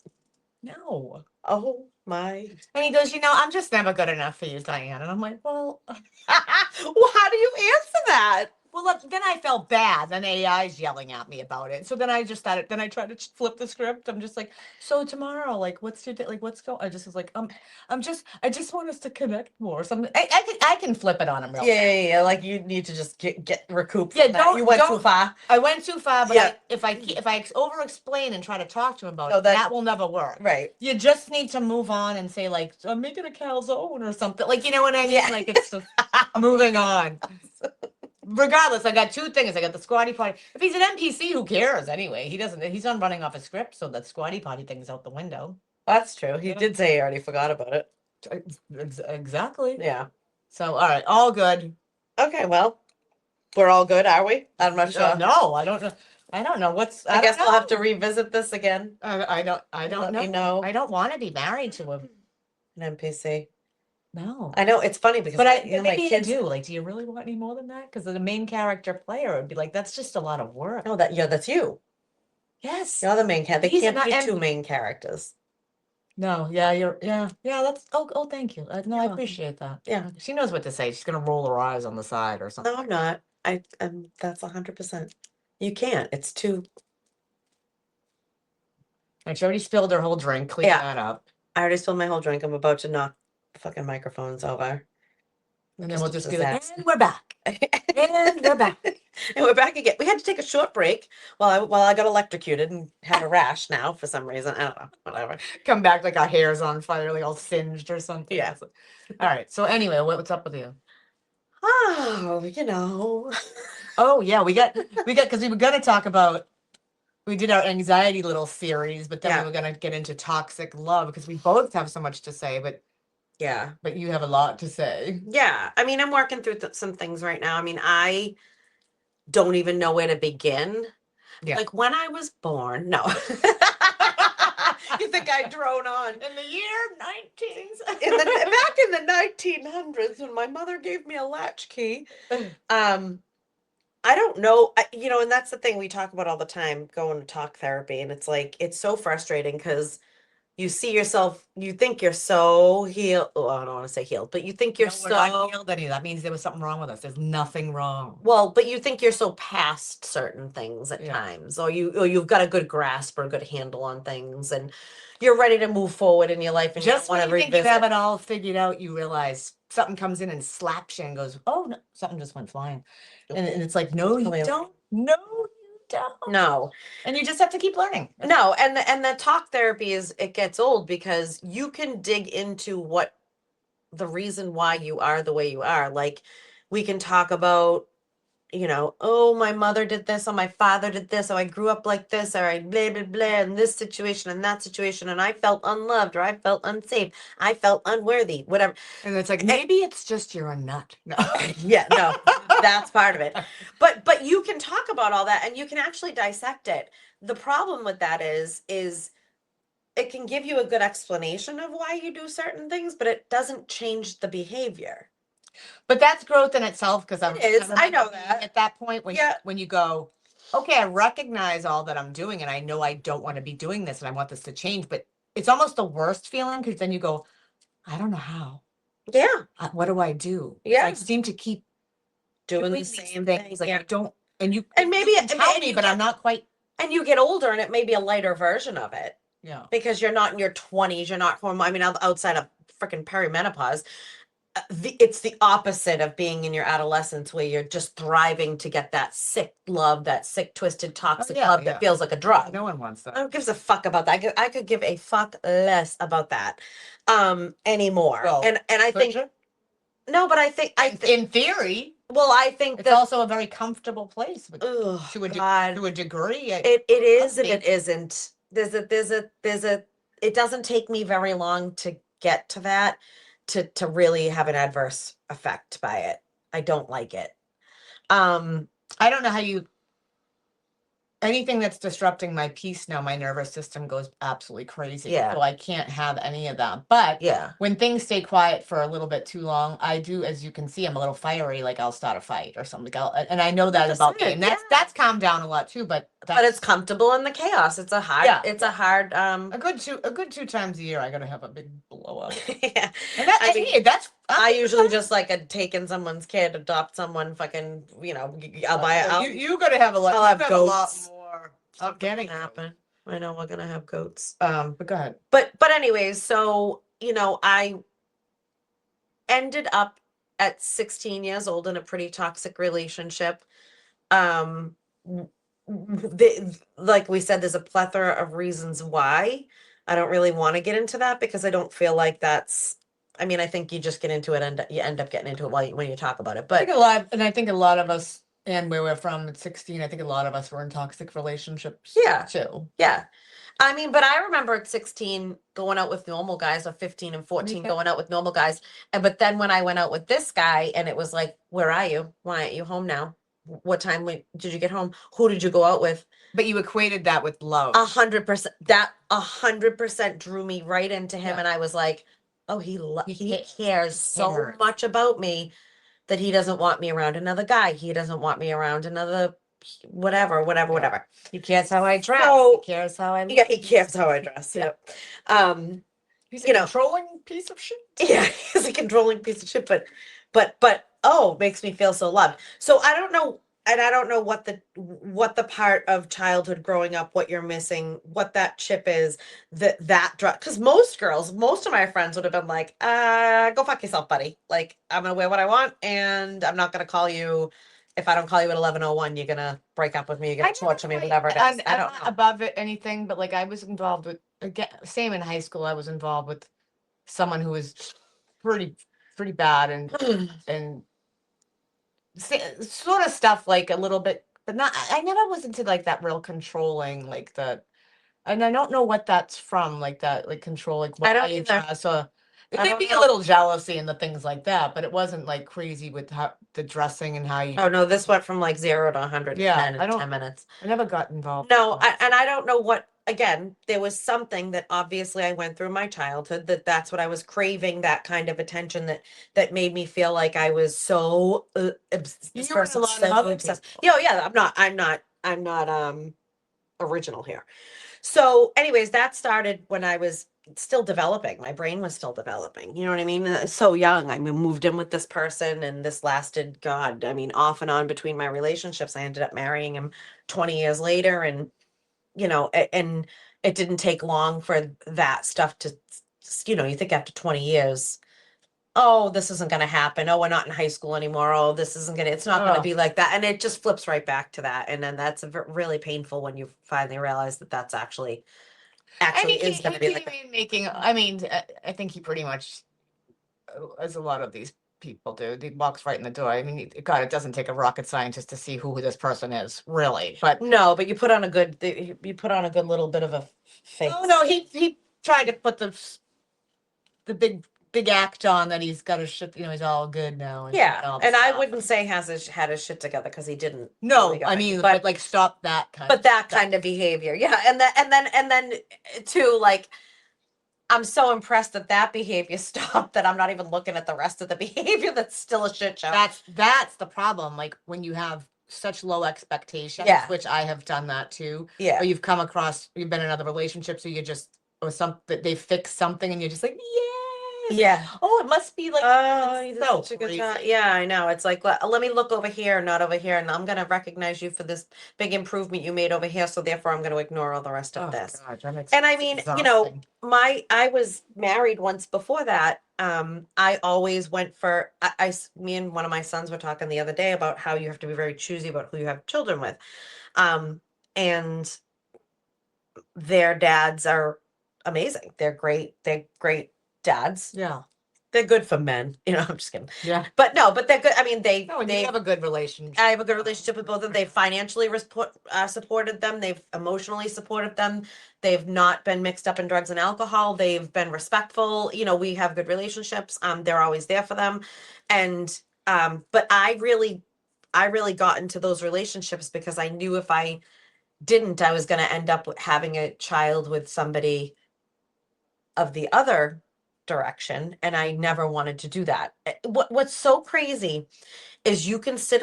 [SPEAKER 2] no.
[SPEAKER 1] Oh my.
[SPEAKER 2] And he goes, I'm just never good enough for you, Diane. And I'm like, well,
[SPEAKER 1] Well, how do you answer that?
[SPEAKER 2] well, well, look, then I felt bad. Then AI's yelling at me about it. So then I just started. Then I tried to flip the script. I'm just like, so tomorrow, like, what's your day? Like, what's going? I just was like, I just want us to connect more. Something. I can flip it on him real.
[SPEAKER 1] Yeah. Like you need to just get recoup.
[SPEAKER 2] Yeah,
[SPEAKER 1] From that. You went too far.
[SPEAKER 2] I went too far, but
[SPEAKER 1] Yeah.
[SPEAKER 2] if I over explain and try to talk to him about
[SPEAKER 1] No,
[SPEAKER 2] it, that will never work.
[SPEAKER 1] Right.
[SPEAKER 2] You just need to move on and say like, I'm making a calzone or something. Like, you know what I mean?
[SPEAKER 1] Yeah.
[SPEAKER 2] Like it's just moving on. Regardless, I got two things. I got the Squatty Potty. If he's an NPC, who cares anyway? He doesn't. He's not running off a script, so that Squatty Potty thing's out the window.
[SPEAKER 1] That's true. He did say he already forgot about it.
[SPEAKER 2] Exactly.
[SPEAKER 1] Yeah.
[SPEAKER 2] So, all right, all good.
[SPEAKER 1] Okay, well, we're all good, are we? I'm not sure.
[SPEAKER 2] No, I don't know. I don't know what's.
[SPEAKER 1] I guess we'll have to revisit this again.
[SPEAKER 2] I don't
[SPEAKER 1] Let
[SPEAKER 2] know.
[SPEAKER 1] me know.
[SPEAKER 2] I don't want to be married to him.
[SPEAKER 1] An NPC.
[SPEAKER 2] No.
[SPEAKER 1] I know it's funny because
[SPEAKER 2] But
[SPEAKER 1] my
[SPEAKER 2] maybe
[SPEAKER 1] kids
[SPEAKER 2] I do. Like, do you really want any more than that? Because the main character player would be like, that's just a lot of work.
[SPEAKER 1] No, that's you.
[SPEAKER 2] Yes.
[SPEAKER 1] You're the main character. They
[SPEAKER 2] He's
[SPEAKER 1] can't
[SPEAKER 2] not-
[SPEAKER 1] be
[SPEAKER 2] and-
[SPEAKER 1] two main characters.
[SPEAKER 2] No, yeah. That's thank you. No, I
[SPEAKER 1] welcome.
[SPEAKER 2] appreciate that.
[SPEAKER 1] Yeah.
[SPEAKER 2] She knows what to say. She's gonna roll her eyes on the side or something.
[SPEAKER 1] No, I'm not. That's 100%. You can't. It's too.
[SPEAKER 2] And she already spilled her whole drink. Clean
[SPEAKER 1] Yeah.
[SPEAKER 2] that up.
[SPEAKER 1] I already spilled my whole drink. I'm about to knock the fucking microphones over.
[SPEAKER 2] And then we'll
[SPEAKER 1] Just
[SPEAKER 2] just
[SPEAKER 1] a
[SPEAKER 2] get it.
[SPEAKER 1] disaster.
[SPEAKER 2] And we're back. And we're back.
[SPEAKER 1] And we're back again. We had to take a short break while I got electrocuted and have a rash now for some reason. I don't know. Whatever.
[SPEAKER 2] Come back like our hair's on fire, like all singed or something.
[SPEAKER 1] Yeah.
[SPEAKER 2] All right. So anyway, what's up with you?
[SPEAKER 1] Oh, you know.
[SPEAKER 2] Oh yeah, we got because we were gonna talk about. We did our anxiety little series, but then
[SPEAKER 1] Yeah.
[SPEAKER 2] we were gonna get into toxic love because we both have so much to say,
[SPEAKER 1] Yeah.
[SPEAKER 2] but you have a lot to say.
[SPEAKER 1] Yeah. I mean, I'm working through some things right now. I mean, I don't even know where to begin.
[SPEAKER 2] Yeah.
[SPEAKER 1] Like when I was born, no. You think I drone on?
[SPEAKER 2] In the year 19s.
[SPEAKER 1] Back in the 1900s when my mother gave me a latchkey. I don't know, and that's the thing we talk about all the time, going to talk therapy, and it's like it's so frustrating because you see yourself, you think you're so healed. Oh, I don't want to say healed, but you think you're
[SPEAKER 2] No, we're not
[SPEAKER 1] so
[SPEAKER 2] healed any. That means there was something wrong with us. There's nothing wrong.
[SPEAKER 1] well, but you think you're so past certain things at
[SPEAKER 2] Yeah.
[SPEAKER 1] times, or you've got a good grasp or a good handle on things, and you're ready to move forward in your life, and
[SPEAKER 2] Just
[SPEAKER 1] you don't
[SPEAKER 2] when
[SPEAKER 1] want
[SPEAKER 2] you
[SPEAKER 1] to
[SPEAKER 2] think you have
[SPEAKER 1] revisit.
[SPEAKER 2] it all figured out, you realize something comes in and slaps you and goes, "Oh no, something just went flying," and it's like, "No, you
[SPEAKER 1] Totally.
[SPEAKER 2] don't. No, you don't."
[SPEAKER 1] No,
[SPEAKER 2] And you just have to keep learning.
[SPEAKER 1] no, and the talk therapy it gets old because you can dig into what the reason why you are the way you are. Like we can talk about, oh, my mother did this, or my father did this, or I grew up like this, or I blah blah blah in this situation and that situation, and I felt unloved, or I felt unsafe, I felt unworthy, whatever.
[SPEAKER 2] And it's like, maybe it's just you're a nut. No.
[SPEAKER 1] Yeah, no, that's part of it. But you can talk about all that and you can actually dissect it. The problem with that is it can give you a good explanation of why you do certain things, but it doesn't change the behavior.
[SPEAKER 2] But that's growth in itself because
[SPEAKER 1] It is. I know
[SPEAKER 2] being
[SPEAKER 1] that.
[SPEAKER 2] at that point when
[SPEAKER 1] Yeah.
[SPEAKER 2] when you go, okay, I recognize all that I'm doing and I know I don't want to be doing this and I want this to change, but it's almost the worst feeling because then you go, I don't know how.
[SPEAKER 1] Yeah,
[SPEAKER 2] What do I do?
[SPEAKER 1] Yeah.
[SPEAKER 2] I seem to keep
[SPEAKER 1] doing the
[SPEAKER 2] these
[SPEAKER 1] same
[SPEAKER 2] things.
[SPEAKER 1] thing.
[SPEAKER 2] Like
[SPEAKER 1] Yeah.
[SPEAKER 2] I don't, and you
[SPEAKER 1] And maybe
[SPEAKER 2] you can
[SPEAKER 1] it-
[SPEAKER 2] tell
[SPEAKER 1] and
[SPEAKER 2] me,
[SPEAKER 1] you
[SPEAKER 2] but I'm
[SPEAKER 1] get-
[SPEAKER 2] not quite.
[SPEAKER 1] And you get older and it may be a lighter version of it
[SPEAKER 2] Yeah.
[SPEAKER 1] because you're not in your 20s, you're not hormone. I mean, outside of freaking perimenopause, it's the opposite of being in your adolescence where you're just thriving to get that sick love, that sick, twisted, toxic
[SPEAKER 2] yeah,
[SPEAKER 1] love
[SPEAKER 2] yeah.
[SPEAKER 1] that feels like a drug.
[SPEAKER 2] No one wants that.
[SPEAKER 1] I don't give a fuck about that. I could give a fuck less about that anymore.
[SPEAKER 2] Well,
[SPEAKER 1] and I think no, but I think
[SPEAKER 2] in theory,
[SPEAKER 1] I think
[SPEAKER 2] it's
[SPEAKER 1] that
[SPEAKER 2] also a very comfortable place
[SPEAKER 1] oh
[SPEAKER 2] to a
[SPEAKER 1] God,
[SPEAKER 2] to a degree.
[SPEAKER 1] it is and
[SPEAKER 2] be.
[SPEAKER 1] it isn't. There's a it doesn't take me very long to get to that to really have an adverse effect by it. I don't like it.
[SPEAKER 2] I don't know how you. Anything that's disrupting my peace now, my nervous system goes absolutely crazy.
[SPEAKER 1] Yeah.
[SPEAKER 2] So I can't have any of that. But
[SPEAKER 1] Yeah.
[SPEAKER 2] when things stay quiet for a little bit too long, I do, as you can see, I'm a little fiery. Like I'll start a fight or something. And I know that about me,
[SPEAKER 1] 100%,
[SPEAKER 2] and that's
[SPEAKER 1] yeah.
[SPEAKER 2] that's calmed down a lot too. But
[SPEAKER 1] But it's comfortable in the chaos. It's a hard.
[SPEAKER 2] Yeah.
[SPEAKER 1] It's a hard.
[SPEAKER 2] a good two times a year. I gotta have a big blow up.
[SPEAKER 1] Yeah.
[SPEAKER 2] And that,
[SPEAKER 1] I mean-
[SPEAKER 2] hey, that's
[SPEAKER 1] I usually just like a taking someone's kid, adopt someone, fucking, I'll buy it.
[SPEAKER 2] You're gonna have a lot.
[SPEAKER 1] I'll
[SPEAKER 2] you
[SPEAKER 1] have
[SPEAKER 2] have a lot
[SPEAKER 1] goats.
[SPEAKER 2] more
[SPEAKER 1] Stuff
[SPEAKER 2] of getting
[SPEAKER 1] gonna happen. I know we're gonna have goats.
[SPEAKER 2] But go ahead.
[SPEAKER 1] But anyways, so I ended up at 16 years old in a pretty toxic relationship. Um, like we said, there's a plethora of reasons why. I don't really want to get into that because I don't feel like that's. I mean, I think you just get into it and you end up getting into it when you talk about it.
[SPEAKER 2] I
[SPEAKER 1] But
[SPEAKER 2] think a lot of us, and where we're from at 16, I think a lot of us were in toxic relationships.
[SPEAKER 1] Yeah.
[SPEAKER 2] too.
[SPEAKER 1] Yeah. I mean, but I remember at 16 going out with normal guys, or 15 and 14
[SPEAKER 2] too.
[SPEAKER 1] going out with normal guys. But then when I went out with this guy and it was like, where are you? Why aren't you home now? What time did you get home? Who did you go out with?
[SPEAKER 2] But you equated that with love.
[SPEAKER 1] 100%. That 100% drew me right into him.
[SPEAKER 2] Yeah.
[SPEAKER 1] And I was like, oh, he
[SPEAKER 2] He
[SPEAKER 1] cares so
[SPEAKER 2] cares.
[SPEAKER 1] much about me that he doesn't want me around another guy. He doesn't want me around another whatever.
[SPEAKER 2] He cares how I dress.
[SPEAKER 1] So-
[SPEAKER 2] he cares how I look.
[SPEAKER 1] Yeah, he cares how I dress.
[SPEAKER 2] Yeah.
[SPEAKER 1] Yeah.
[SPEAKER 2] He's
[SPEAKER 1] you
[SPEAKER 2] a
[SPEAKER 1] know.
[SPEAKER 2] controlling piece of shit.
[SPEAKER 1] Yeah, he's a controlling piece of shit, but oh, makes me feel so loved. So I don't know, and I don't know what the part of childhood growing up, what you're missing, what that chip is, that drug. Because most of my friends would have been like, go fuck yourself, buddy. Like, I'm gonna wear what I want, and I'm not gonna call you. If I don't call you at 11:01, you're gonna break up with me. You're gonna torture me, whatever it is.
[SPEAKER 2] I'm
[SPEAKER 1] I don't
[SPEAKER 2] not
[SPEAKER 1] know.
[SPEAKER 2] above it anything, but like I was involved with, again, same in high school. I was involved with someone who was pretty bad and sort of stuff like a little bit, but not. I never was into like that real controlling, like the, and I don't know what that's from, like that, like control, like
[SPEAKER 1] I don't
[SPEAKER 2] why you
[SPEAKER 1] either.
[SPEAKER 2] dress, or it
[SPEAKER 1] I
[SPEAKER 2] could
[SPEAKER 1] don't
[SPEAKER 2] be a
[SPEAKER 1] know.
[SPEAKER 2] little jealousy and the things like that, but it wasn't like crazy with how the dressing and how you.
[SPEAKER 1] Oh no, this went from like 0 to 110
[SPEAKER 2] Yeah, I
[SPEAKER 1] in
[SPEAKER 2] don't-
[SPEAKER 1] 10 minutes.
[SPEAKER 2] I never got involved.
[SPEAKER 1] No,
[SPEAKER 2] with that.
[SPEAKER 1] and I don't know what, again, there was something that obviously I went through my childhood that's what I was craving, that kind of attention that made me feel like I was so this
[SPEAKER 2] You were in a
[SPEAKER 1] person's
[SPEAKER 2] lot of
[SPEAKER 1] so
[SPEAKER 2] other
[SPEAKER 1] obsessed.
[SPEAKER 2] people.
[SPEAKER 1] Yeah, I'm not original here. So anyways, that started when I was still developing. My brain was still developing. You know what I mean? So young. I moved in with this person and this lasted, God, I mean, off and on between my relationships. I ended up marrying him 20 years later. And, and it didn't take long for that stuff to, you think after 20 years, oh, this isn't going to happen. Oh, we're not in high school anymore. Oh, this isn't going to, it's not going to
[SPEAKER 2] Ugh.
[SPEAKER 1] be like that. And it just flips right back to that. And then that's really painful when you finally realize that that's actually is going to be like that.
[SPEAKER 2] Making. I mean, I think he pretty much, as a lot of these people do, he walks right in the door. I mean, God, it doesn't take a rocket scientist to see who this person is, really. But
[SPEAKER 1] No, but you put on a good little bit of a face.
[SPEAKER 2] oh no, he tried to put the big act on that he's got his shit. He's all good now.
[SPEAKER 1] Yeah, and I wouldn't say had his shit together because he didn't.
[SPEAKER 2] No,
[SPEAKER 1] really got
[SPEAKER 2] I
[SPEAKER 1] it.
[SPEAKER 2] mean, but like stop that kind.
[SPEAKER 1] But that kind of behavior, yeah, and then too, like, I'm so impressed that behavior stopped that I'm not even looking at the rest of the behavior. That's still a shit show.
[SPEAKER 2] That's the problem. Like when you have such low expectations,
[SPEAKER 1] Yeah.
[SPEAKER 2] which I have done that too.
[SPEAKER 1] Yeah.
[SPEAKER 2] Or you've been in other relationships, so you just, or they fix something and you're just like,
[SPEAKER 1] Yeah.
[SPEAKER 2] oh, it must be like,
[SPEAKER 1] Oh,
[SPEAKER 2] it's
[SPEAKER 1] you did
[SPEAKER 2] so
[SPEAKER 1] such a good
[SPEAKER 2] crazy.
[SPEAKER 1] job. Yeah, I know. It's like, let me look over here, not over here, and I'm gonna recognize you for this big improvement you made over here. So therefore, I'm gonna ignore all the rest of
[SPEAKER 2] Oh,
[SPEAKER 1] this.
[SPEAKER 2] God, that makes
[SPEAKER 1] And I
[SPEAKER 2] it's
[SPEAKER 1] mean,
[SPEAKER 2] exhausting.
[SPEAKER 1] I was married once before that. I always went for, me and one of my sons were talking the other day about how you have to be very choosy about who you have children with. And their dads are amazing. They're great. They're great dads.
[SPEAKER 2] Yeah.
[SPEAKER 1] They're good for men. I'm just kidding.
[SPEAKER 2] Yeah.
[SPEAKER 1] But no, but they're good. I mean, they
[SPEAKER 2] have a good relationship.
[SPEAKER 1] I have a good relationship with both of them. They financially supported them. They've emotionally supported them. They've not been mixed up in drugs and alcohol. They've been respectful. We have good relationships. They're always there for them. And but I really got into those relationships because I knew if I didn't, I was going to end up having a child with somebody of the other direction, and I never wanted to do that. What's so crazy is you can sit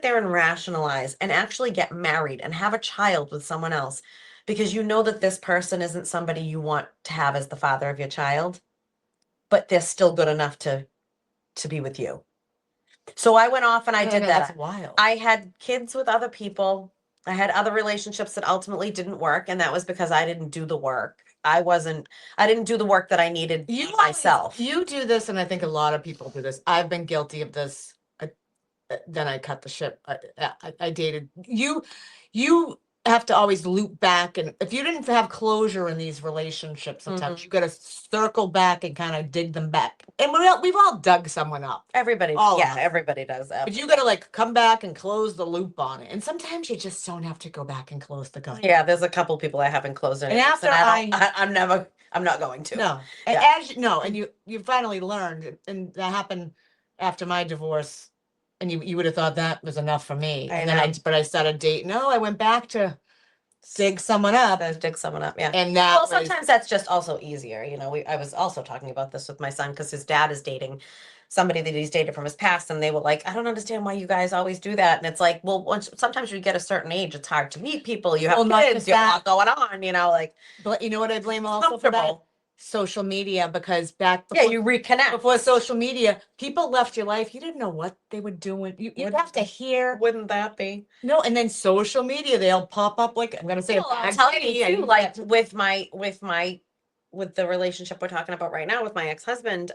[SPEAKER 1] there and rationalize and actually get married and have a child with someone else because you know that this person isn't somebody you want to have as the father of your child, but they're still good enough to to be with you. So I went off and I did that.
[SPEAKER 2] That's wild.
[SPEAKER 1] I had kids with other people. I had other relationships that ultimately didn't work, and that was because I didn't do the work. I didn't do the work that I needed myself.
[SPEAKER 2] You do this, and I think a lot of people do this. I've been guilty of this. Then I cut the ship. I dated you. You have to always loop back, and if you didn't have closure in these relationships, sometimes you got to circle back and kind of dig them back. And we've all dug someone up.
[SPEAKER 1] Everybody,
[SPEAKER 2] All of
[SPEAKER 1] yeah,
[SPEAKER 2] us.
[SPEAKER 1] everybody does that.
[SPEAKER 2] But you got to like come back and close the loop on it. And sometimes you just don't have to go back and close the gun.
[SPEAKER 1] Yeah, there's a couple people I haven't closed it.
[SPEAKER 2] And after
[SPEAKER 1] I'm not going to.
[SPEAKER 2] No, and
[SPEAKER 1] Yeah.
[SPEAKER 2] and you finally learned, and that happened after my divorce. And you would have thought that was enough for me.
[SPEAKER 1] I
[SPEAKER 2] And
[SPEAKER 1] know.
[SPEAKER 2] then but I started dating. No, I went back to dig someone up.
[SPEAKER 1] Dig someone up, yeah.
[SPEAKER 2] And that
[SPEAKER 1] Well, sometimes that's just also easier. You know, I was also talking about this with my son because his dad is dating somebody that he's dated from his past, and they were like, I don't understand why you guys always do that. And it's like, well, sometimes you get a certain age, it's hard to meet people. You have kids, you have a lot going on, you know, like.
[SPEAKER 2] But you know what I blame also for that? Social media, because back
[SPEAKER 1] before, you reconnect.
[SPEAKER 2] Before social media, people left your life. You didn't know what they were doing. You'd have to hear.
[SPEAKER 1] Wouldn't that be?
[SPEAKER 2] No, and then social media, they'll pop up like, I'm gonna say,
[SPEAKER 1] I'll tell you too, like with the relationship we're talking about right now with my ex-husband,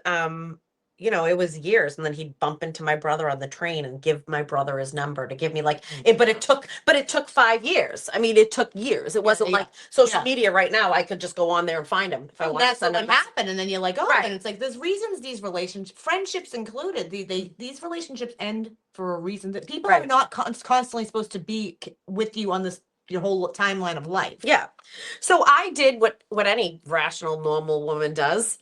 [SPEAKER 1] you know, it was years, and then he'd bump into my brother on the train and give my brother his number to give me like it, but it took 5 years. I mean, it took years. It wasn't like social media right now. I could just go on there and find him if I want.
[SPEAKER 2] That's what happened, and then you're like, oh,
[SPEAKER 1] right.
[SPEAKER 2] And it's like there's reasons these relationships, friendships included, these relationships end for a reason that people are not constantly supposed to be with you on this your whole timeline of life.
[SPEAKER 1] Yeah. So I did what any rational, normal woman does.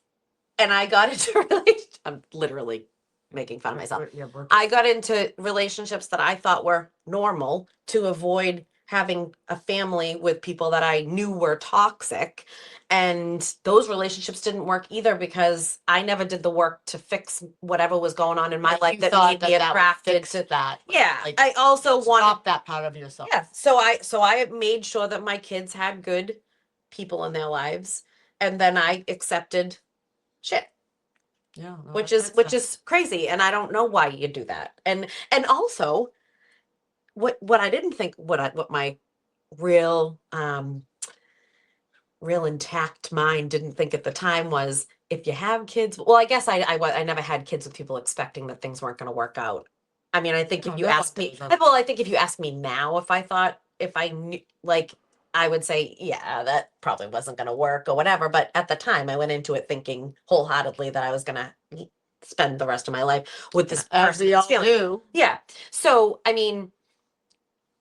[SPEAKER 1] And I got into I'm literally making fun of myself. I got into relationships that I thought were normal to avoid having a family with people that I knew were toxic. And those relationships didn't work either because I never did the work to fix whatever was going on in my life that made me attracted to that. Yeah. Like, I also wanted
[SPEAKER 2] that part of yourself.
[SPEAKER 1] Yeah. So I made sure that my kids had good people in their lives. And then I accepted shit.
[SPEAKER 2] Yeah. No,
[SPEAKER 1] which is crazy. And I don't know why you do that. And also what I didn't think, what my real intact mind didn't think at the time was, if you have kids, well, I guess I never had kids with people expecting that things weren't going to work out. I mean, I think if you ask me, well, I think if you ask me now, if I knew, like, I would say, yeah, that probably wasn't going to work or whatever. But at the time, I went into it thinking wholeheartedly that I was going to spend the rest of my life with this person. Yeah. So, I mean,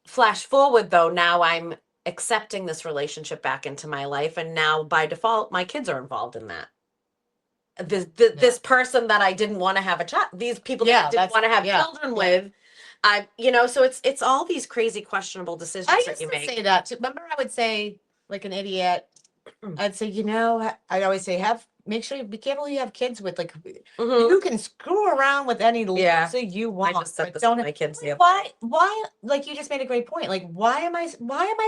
[SPEAKER 1] flash forward though, now I'm accepting this relationship back into my life. And now by default, my kids are involved in that. This person that I didn't want to have a child, these people that I didn't want to have children with. So it's all these crazy questionable decisions that you make.
[SPEAKER 2] I used to say that too. Remember, I would say, like an idiot, I'd say, I'd always say, make sure be careful who you have kids with. Like, you can screw around with any loser you want.
[SPEAKER 1] I just said this to my kids.
[SPEAKER 2] Why? Like, you just made a great point. Like, why am I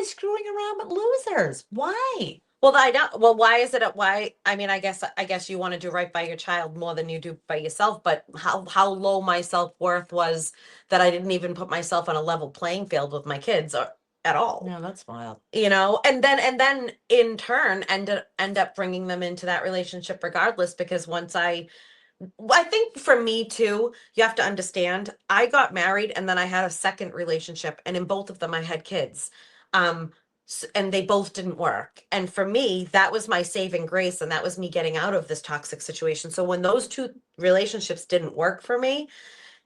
[SPEAKER 2] screwing around with losers? Why?
[SPEAKER 1] Well, I don't. Well, why is it? Why? I mean, I guess you want to do right by your child more than you do by yourself. But how low my self-worth was that I didn't even put myself on a level playing field with my kids at all.
[SPEAKER 2] No, that's wild.
[SPEAKER 1] And then in turn end up bringing them into that relationship regardless, because once I think for me too, you have to understand, I got married and then I had a second relationship, and in both of them I had kids. And they both didn't work. And for me, that was my saving grace. And that was me getting out of this toxic situation. So when those two relationships didn't work for me,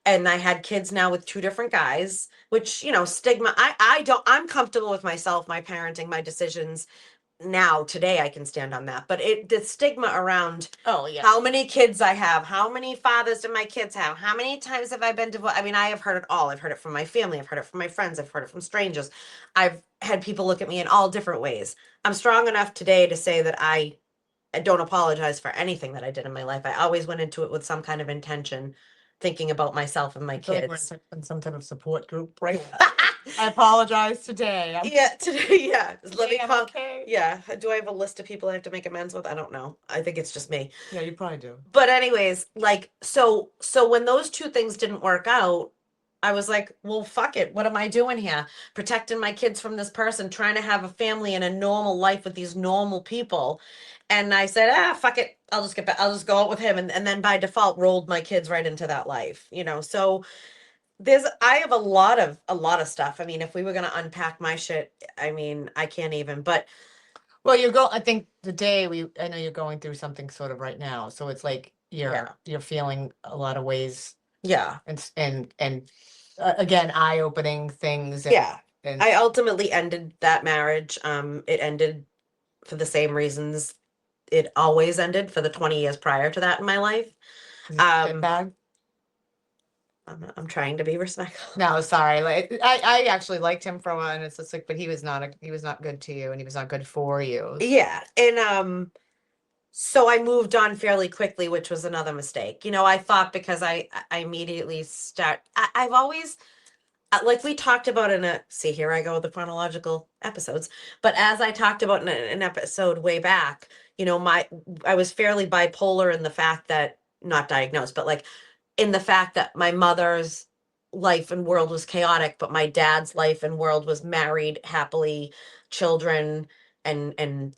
[SPEAKER 1] and I had kids now with two different guys, which, stigma, I'm comfortable with myself, my parenting, my decisions. Now, today, I can stand on that. But the stigma around how many kids I have, how many fathers do my kids have, how many times have I been divorced? I mean, I have heard it all. I've heard it from my family. I've heard it from my friends. I've heard it from strangers. I've had people look at me in all different ways. I'm strong enough today to say that I don't apologize for anything that I did in my life. I always went into it with some kind of intention, thinking about myself and my kids.
[SPEAKER 2] Like we're in some type of support group, right? I apologize today.
[SPEAKER 1] Yeah, today, yeah. Let me
[SPEAKER 2] I'm
[SPEAKER 1] call.
[SPEAKER 2] okay.
[SPEAKER 1] Yeah. Do I have a list of people I have to make amends with? I don't know. I think it's just me.
[SPEAKER 2] Yeah, you probably do.
[SPEAKER 1] But anyways, like so when those two things didn't work out, I was like, well, fuck it. What am I doing here? Protecting my kids from this person, trying to have a family and a normal life with these normal people. And I said, fuck it. I'll just get back. I'll just go out with him. And then by default rolled my kids right into that life, you know? So I have a lot of stuff. I mean, if we were gonna unpack my shit, I mean, I can't even, but
[SPEAKER 2] Well, I think I know you're going through something sort of right now. So it's like
[SPEAKER 1] yeah,
[SPEAKER 2] you're feeling a lot of ways
[SPEAKER 1] yeah,
[SPEAKER 2] and again, eye-opening things
[SPEAKER 1] yeah.
[SPEAKER 2] and
[SPEAKER 1] I ultimately ended that marriage. It ended for the same reasons it always ended for the 20 years prior to that in my life. Um,
[SPEAKER 2] bad.
[SPEAKER 1] I'm trying to be respectful.
[SPEAKER 2] No, sorry. Like I actually liked him for a while, and it's just like, but he was not good to you, and he was not good for you.
[SPEAKER 1] Yeah, and so I moved on fairly quickly, which was another mistake. You know, I thought because I immediately I've always like we talked about in a see here I go with the chronological episodes, but as I talked about in an episode way back, you know, I was fairly bipolar in the fact that not diagnosed, but like in the fact that my mother's life and world was chaotic, but my dad's life and world was married, happily, children, and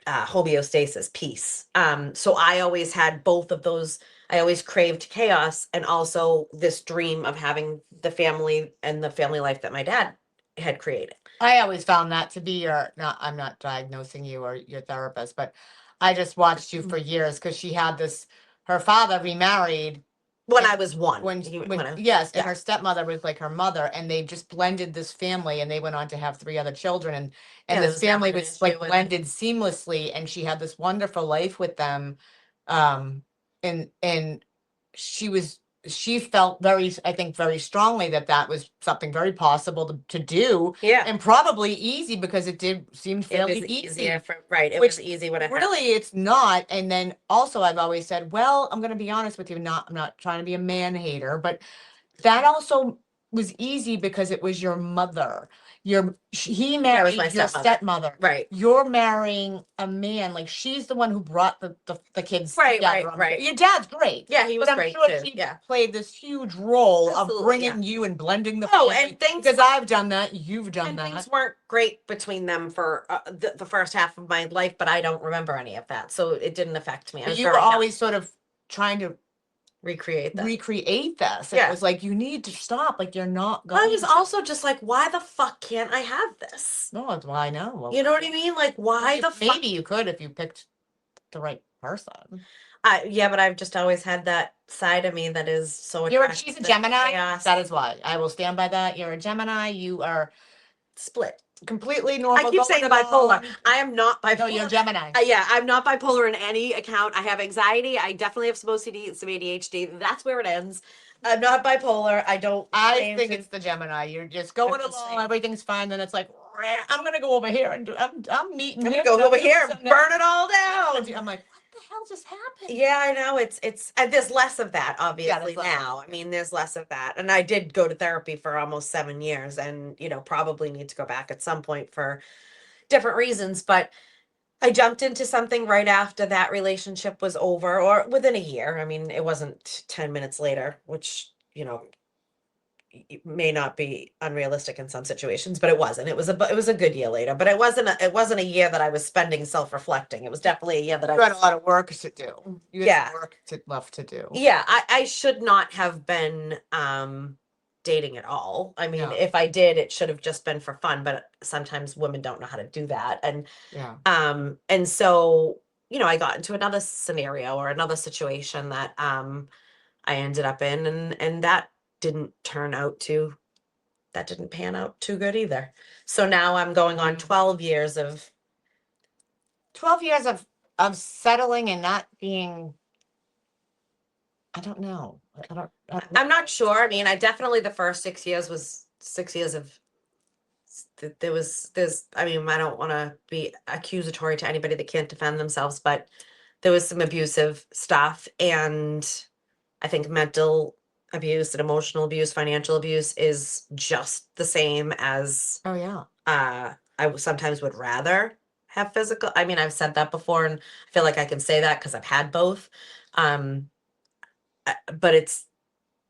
[SPEAKER 1] homeostasis, peace. So I always had both of those. I always craved chaos and also this dream of having the family and the family life that my dad had created.
[SPEAKER 2] I always found that to be I'm not diagnosing you or your therapist, but I just watched you for years because her father remarried
[SPEAKER 1] When I was one,
[SPEAKER 2] yes, and
[SPEAKER 1] yeah,
[SPEAKER 2] her stepmother was like her mother, and they just blended this family, and they went on to have 3 other children, and
[SPEAKER 1] yeah, there
[SPEAKER 2] this
[SPEAKER 1] was never
[SPEAKER 2] family
[SPEAKER 1] an
[SPEAKER 2] was
[SPEAKER 1] issue
[SPEAKER 2] like
[SPEAKER 1] with it.
[SPEAKER 2] blended seamlessly, and she had this wonderful life with them, um, and she felt I think very strongly that was something very possible to do,
[SPEAKER 1] Yeah,
[SPEAKER 2] and probably easy because it did seem
[SPEAKER 1] it
[SPEAKER 2] fairly
[SPEAKER 1] was easier
[SPEAKER 2] easy.
[SPEAKER 1] right. It
[SPEAKER 2] Which
[SPEAKER 1] was easy when it happened.
[SPEAKER 2] really it's not. And then also I've always said, well, I'm going to be honest with you, I'm not trying to be a man hater, but that also was easy because it was your mother. He
[SPEAKER 1] That was
[SPEAKER 2] married
[SPEAKER 1] my
[SPEAKER 2] your
[SPEAKER 1] stepmother.
[SPEAKER 2] stepmother.
[SPEAKER 1] Right.
[SPEAKER 2] You're marrying a man, like she's the one who brought the kids
[SPEAKER 1] Right,
[SPEAKER 2] together.
[SPEAKER 1] right.
[SPEAKER 2] Your dad's great.
[SPEAKER 1] Yeah, he was
[SPEAKER 2] But I'm
[SPEAKER 1] great
[SPEAKER 2] sure
[SPEAKER 1] too.
[SPEAKER 2] she
[SPEAKER 1] Yeah.
[SPEAKER 2] played this huge role of
[SPEAKER 1] Absolutely, yeah.
[SPEAKER 2] bringing you and blending the
[SPEAKER 1] Oh,
[SPEAKER 2] family.
[SPEAKER 1] and things
[SPEAKER 2] Because I've done that, you've done
[SPEAKER 1] and
[SPEAKER 2] that.
[SPEAKER 1] things weren't great between them for the first half of my life, but I don't remember any of that, so it didn't affect me. I
[SPEAKER 2] But
[SPEAKER 1] was
[SPEAKER 2] you were
[SPEAKER 1] very young.
[SPEAKER 2] always sort of trying to
[SPEAKER 1] Recreate that.
[SPEAKER 2] recreate this. And
[SPEAKER 1] Yeah.
[SPEAKER 2] it was like, you need to stop. Like, you're not
[SPEAKER 1] I
[SPEAKER 2] going
[SPEAKER 1] was
[SPEAKER 2] to.
[SPEAKER 1] also just like, why the fuck can't I have this?
[SPEAKER 2] No, well, I know. Well,
[SPEAKER 1] You know what I mean? Like, why the fuck?
[SPEAKER 2] maybe you could if you picked the right person.
[SPEAKER 1] Yeah, but I've just always had that side of me that is so attracted
[SPEAKER 2] She's a
[SPEAKER 1] to
[SPEAKER 2] Gemini.
[SPEAKER 1] chaos.
[SPEAKER 2] That is why I will stand by that. You're a Gemini. You are
[SPEAKER 1] split.
[SPEAKER 2] completely normal.
[SPEAKER 1] I keep saying bipolar. I am not bipolar.
[SPEAKER 2] No, you're Gemini.
[SPEAKER 1] Yeah, I'm not bipolar in any account. I have anxiety. I definitely have some OCD, some ADHD. That's where it ends. I'm not bipolar. I don't.
[SPEAKER 2] I think it's the Gemini. You're just going along. Everything's fine. Then it's like, I'm gonna go over here and do. I'm meeting.
[SPEAKER 1] I'm gonna go over here and burn it all down.
[SPEAKER 2] I'm like, what the hell just happened?
[SPEAKER 1] Yeah, I know. It's there's less of that obviously now. I mean, there's less of that. And I did go to therapy for almost 7 years and, you know, probably need to go back at some point for different reasons, but I jumped into something right after that relationship was over or within a year. I mean, it wasn't 10 minutes later, which, you know, it may not be unrealistic in some situations, but it wasn't. It was a good year later, but it wasn't a year that I was spending self-reflecting. It was definitely a year that
[SPEAKER 2] You had a lot of work to do. You had work left to do.
[SPEAKER 1] Yeah, I should not have been dating at all. I mean, if I did, it should have just been for fun, but sometimes women don't know how to do that. And so, you know, I got into another scenario or another situation that I ended up in and that didn't pan out too good either. So now I'm going on 12 years of
[SPEAKER 2] 12 years of settling and not being. I don't know.
[SPEAKER 1] I'm not sure. I mean, I definitely the first 6 years was 6 years of I mean, I don't want to be accusatory to anybody that can't defend themselves, but there was some abusive stuff and I think mental abuse and emotional abuse, financial abuse is just the same as
[SPEAKER 2] Oh yeah.
[SPEAKER 1] sometimes would rather have physical. I mean, I've said that before and I feel like I can say that because I've had both. Um, but it's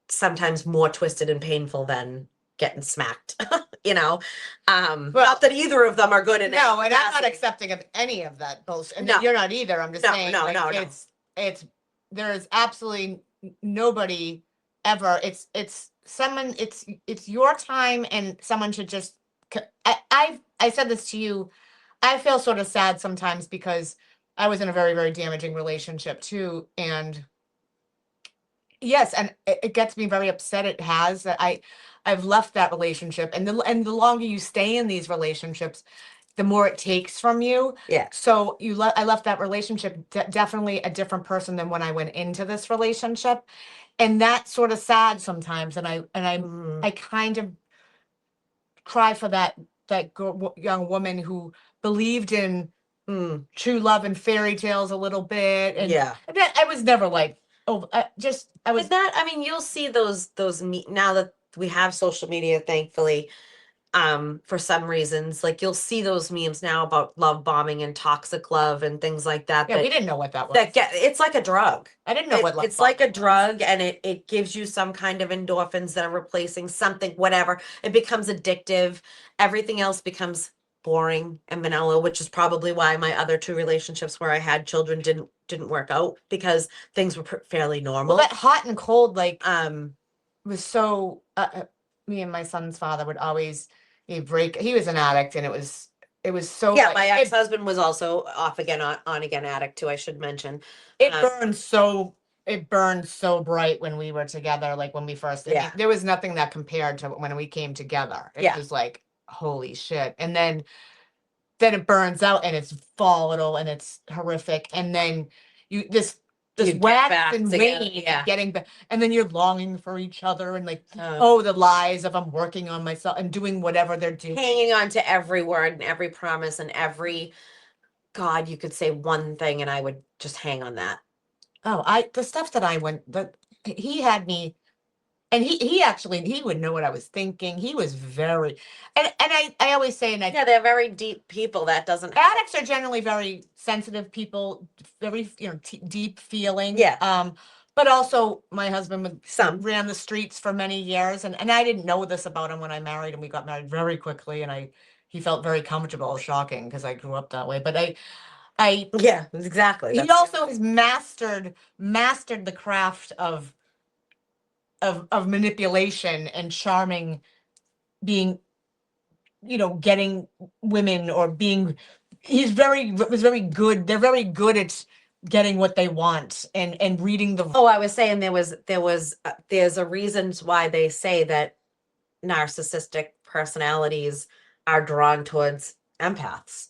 [SPEAKER 1] sometimes more twisted and painful than getting smacked, you know?
[SPEAKER 2] Well,
[SPEAKER 1] Not that either of them are good in
[SPEAKER 2] no,
[SPEAKER 1] any
[SPEAKER 2] and I'm not
[SPEAKER 1] capacity.
[SPEAKER 2] accepting of any of that bullshit. And
[SPEAKER 1] No.
[SPEAKER 2] you're not either. I'm just
[SPEAKER 1] No,
[SPEAKER 2] saying,
[SPEAKER 1] no,
[SPEAKER 2] like,
[SPEAKER 1] no, no.
[SPEAKER 2] it's there is absolutely nobody ever. It's someone. It's your time, and someone should just. I said this to you. I feel sort of sad sometimes because I was in a very, very damaging relationship too, and yes, and it gets me very upset. It has that I've left that relationship, and the longer you stay in these relationships, the more it takes from you.
[SPEAKER 1] Yeah.
[SPEAKER 2] So I left that relationship definitely a different person than when I went into this relationship, and that's sort of sad sometimes. And I kind of cry for that young woman who believed in true love and fairy tales a little bit, and
[SPEAKER 1] Yeah.
[SPEAKER 2] I was never like, oh, I was.
[SPEAKER 1] But that, I mean, you'll see those now that we have social media, thankfully, for some reasons, like you'll see those memes now about love bombing and toxic love and things like that.
[SPEAKER 2] Yeah, we
[SPEAKER 1] that
[SPEAKER 2] didn't know what that was.
[SPEAKER 1] it's like a drug.
[SPEAKER 2] I didn't know what love
[SPEAKER 1] It's like a
[SPEAKER 2] bombing was.
[SPEAKER 1] drug, and it gives you some kind of endorphins that are replacing something, whatever. It becomes addictive. Everything else becomes boring and vanilla, which is probably why my other two relationships where I had children didn't work out, because things were fairly normal.
[SPEAKER 2] Well, that hot and cold, like, was so. Me and my son's father would always break. He was an addict, and it was so.
[SPEAKER 1] Yeah,
[SPEAKER 2] like,
[SPEAKER 1] my ex-husband was also off again, on again addict too, I should mention.
[SPEAKER 2] It burned so bright when we were together, like when we first. I mean, there was nothing that compared to when we came together. It was like, holy shit. And then it burns out, and it's volatile, and it's horrific, and then this
[SPEAKER 1] You get
[SPEAKER 2] wax
[SPEAKER 1] back
[SPEAKER 2] and
[SPEAKER 1] together,
[SPEAKER 2] wane,
[SPEAKER 1] yeah.
[SPEAKER 2] getting back, and then you're longing for each other, and like, oh, the lies of I'm working on myself and doing whatever they're doing.
[SPEAKER 1] Hanging on to every word and every promise and every, God, you could say one thing and I would just hang on that.
[SPEAKER 2] Oh, the stuff that he had me, and he actually, he would know what I was thinking. He was very, and I always say, and
[SPEAKER 1] Yeah, they're very deep people. That doesn't.
[SPEAKER 2] Addicts are generally very sensitive people, very, deep feeling.
[SPEAKER 1] Yeah.
[SPEAKER 2] But also my husband
[SPEAKER 1] ran
[SPEAKER 2] the streets for many years, and I didn't know this about him when I married him. We got married very quickly, and he felt very comfortable. Shocking, because I grew up that way. But
[SPEAKER 1] yeah, exactly.
[SPEAKER 2] He also has mastered the craft of manipulation and charming, being, getting women, or being. Was very good. They're very good at getting what they want, and reading the.
[SPEAKER 1] Oh, I was saying there's a reasons why they say that narcissistic personalities are drawn towards empaths,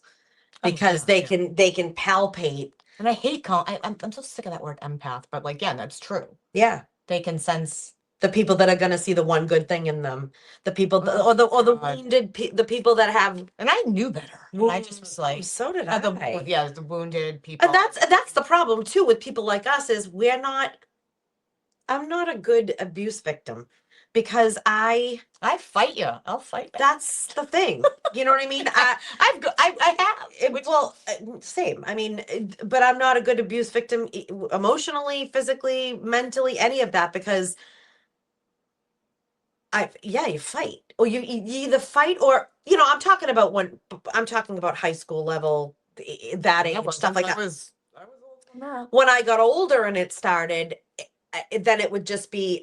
[SPEAKER 1] because they can palpate.
[SPEAKER 2] And I hate I'm so sick of that word empath, but like, yeah, that's true.
[SPEAKER 1] Yeah,
[SPEAKER 2] they can sense
[SPEAKER 1] the people that are going to see the one good thing in them, the people or the wounded, the people that have.
[SPEAKER 2] And I knew better. I just was like,
[SPEAKER 1] so did I.
[SPEAKER 2] The wounded people.
[SPEAKER 1] And that's the problem too with people like us, is I'm not a good abuse victim, because I
[SPEAKER 2] fight you. I'll fight back.
[SPEAKER 1] That's the thing. You know what I mean? I have. Same. I mean, but I'm not a good abuse victim, emotionally, physically, mentally, any of that, because you fight, or you either fight, or I'm talking about high school level, that age, stuff like that. When I got older and it started, then it would just be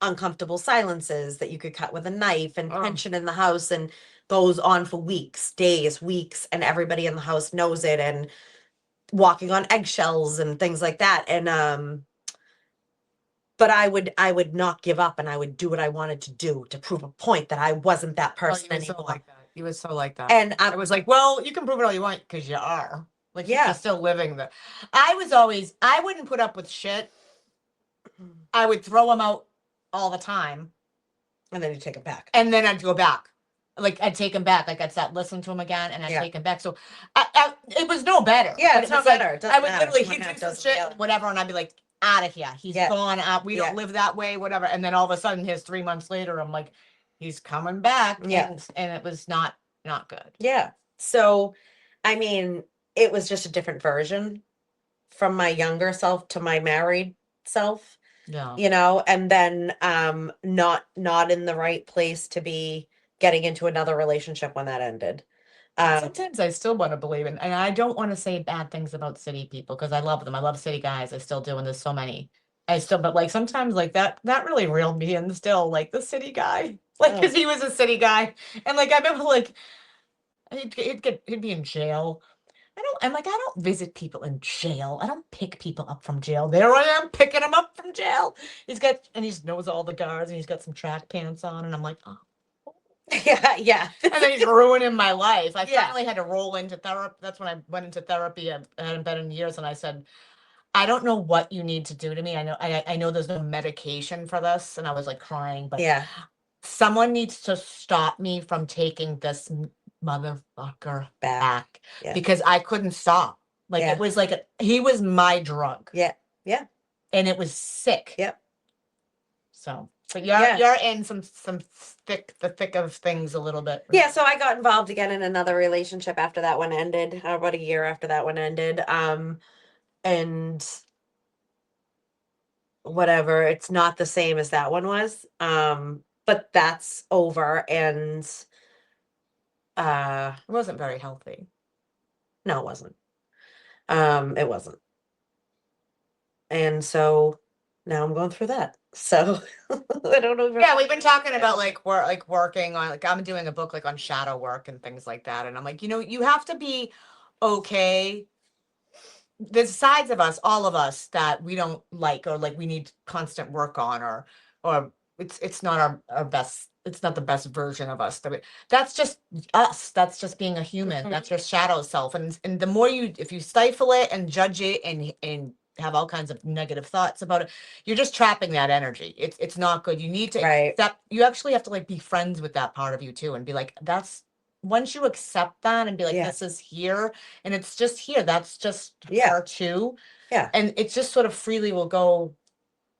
[SPEAKER 1] uncomfortable silences that you could cut with a knife, and tension in the house, and goes on for weeks, days, weeks, and everybody in the house knows it, and walking on eggshells and things like that. And but I would not give up, and I would do what I wanted to do to prove a point that I wasn't that person anymore.
[SPEAKER 2] He was so like that.
[SPEAKER 1] And
[SPEAKER 2] I was like, well, you can prove it all you want, because you are. Like,
[SPEAKER 1] Yeah.
[SPEAKER 2] you're still living the. I wouldn't put up with shit. I would throw them out all the time.
[SPEAKER 1] And then you take it back.
[SPEAKER 2] And then I'd go back. Like, I'd take him back. Like, I'd start listening to him again, and I'd take him back. So it was no better.
[SPEAKER 1] Yeah,
[SPEAKER 2] But
[SPEAKER 1] it's
[SPEAKER 2] it was
[SPEAKER 1] no
[SPEAKER 2] like,
[SPEAKER 1] better. It doesn't
[SPEAKER 2] I would
[SPEAKER 1] matter.
[SPEAKER 2] literally
[SPEAKER 1] Someone
[SPEAKER 2] hit
[SPEAKER 1] else
[SPEAKER 2] some
[SPEAKER 1] does it,
[SPEAKER 2] shit,
[SPEAKER 1] yeah.
[SPEAKER 2] whatever, and I'd be like, out of here. He's
[SPEAKER 1] Yeah.
[SPEAKER 2] gone out. We
[SPEAKER 1] Yeah.
[SPEAKER 2] don't live that way, whatever. And then all of a sudden, here's 3 months later, I'm like, he's coming back.
[SPEAKER 1] Yeah.
[SPEAKER 2] And it was not good.
[SPEAKER 1] Yeah. So, I mean, it was just a different version from my younger self to my married self,
[SPEAKER 2] Yeah.
[SPEAKER 1] you know, and then not in the right place to be getting into another relationship when that ended.
[SPEAKER 2] Sometimes I still want to believe in, and I don't want to say bad things about city people because I love them. I love city guys. I still do, and there's so many. But like sometimes like that really reeled me in still, like the city guy, like because he was a city guy, and like I remember like he'd be in jail. I don't visit people in jail. I don't pick people up from jail. There I am picking him up from jail. He knows all the guards and he's got some track pants on, and I'm like, oh.
[SPEAKER 1] Yeah.
[SPEAKER 2] And then he's ruining my life. I
[SPEAKER 1] Yeah.
[SPEAKER 2] finally had to roll into therapy. That's when I went into therapy. I hadn't been in years, and I said, I don't know what you need to do to me. I know there's no medication for this, and I was like crying, but
[SPEAKER 1] Yeah.
[SPEAKER 2] someone needs to stop me from taking this motherfucker back
[SPEAKER 1] Yeah.
[SPEAKER 2] because I couldn't stop. Like
[SPEAKER 1] Yeah.
[SPEAKER 2] it was like he was my drug.
[SPEAKER 1] Yeah. Yeah.
[SPEAKER 2] And it was sick.
[SPEAKER 1] Yep.
[SPEAKER 2] So, but you're in the thick of things a little bit.
[SPEAKER 1] Yeah, so I got involved again in another relationship after that one ended, about a year after that one ended. And whatever, it's not the same as that one was. But that's over, and
[SPEAKER 2] It wasn't very healthy.
[SPEAKER 1] no, it wasn't. It wasn't. And so now I'm going through that. So I don't know.
[SPEAKER 2] Yeah, we've been talking about like working on, like I'm doing a book like on shadow work and things like that, and I'm like, you have to be okay. There's sides of us, all of us, that we don't like, or like we need constant work on, or it's not our best. It's not the best version of us. That's just us. That's just being a human.
[SPEAKER 1] Mhm.
[SPEAKER 2] That's your shadow self. And the more if you stifle it and judge it and have all kinds of negative thoughts about it, you're just trapping that energy. It's not good. You need to
[SPEAKER 1] Right.
[SPEAKER 2] accept. You actually have to like be friends with that part of you too, and be like, once you accept that and be like,
[SPEAKER 1] Yeah.
[SPEAKER 2] this is here and it's just here. That's just
[SPEAKER 1] Yeah.
[SPEAKER 2] her too.
[SPEAKER 1] Yeah.
[SPEAKER 2] And it just sort of freely will go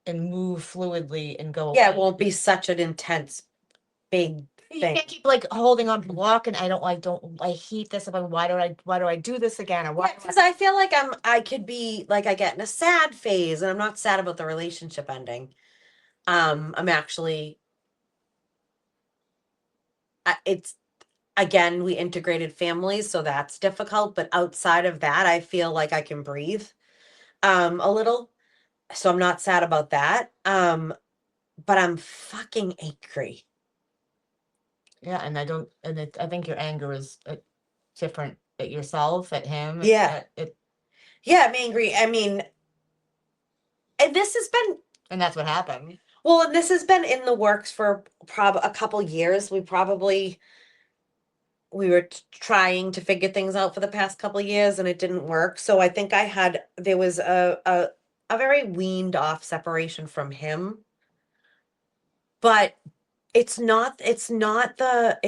[SPEAKER 2] and move fluidly and go.
[SPEAKER 1] Yeah,
[SPEAKER 2] away.
[SPEAKER 1] it won't be such an intense big
[SPEAKER 2] You
[SPEAKER 1] thing.
[SPEAKER 2] can't keep like holding on block, and I hate this about why do I do this again, or why
[SPEAKER 1] Because I feel like I could be like, I get in a sad phase, and I'm not sad about the relationship ending. I'm actually it's again, we integrated families, so that's difficult, but outside of that, I feel like I can breathe a little. So I'm not sad about that. But I'm fucking angry.
[SPEAKER 2] Yeah, and I think your anger is different at yourself, at him.
[SPEAKER 1] Yeah. Yeah, I'm angry. I mean, and this has been,
[SPEAKER 2] and that's what happened.
[SPEAKER 1] well, and this has been in the works for a couple years. We were trying to figure things out for the past couple years, and it didn't work. So I think there was a very weaned off separation from him. But it's not the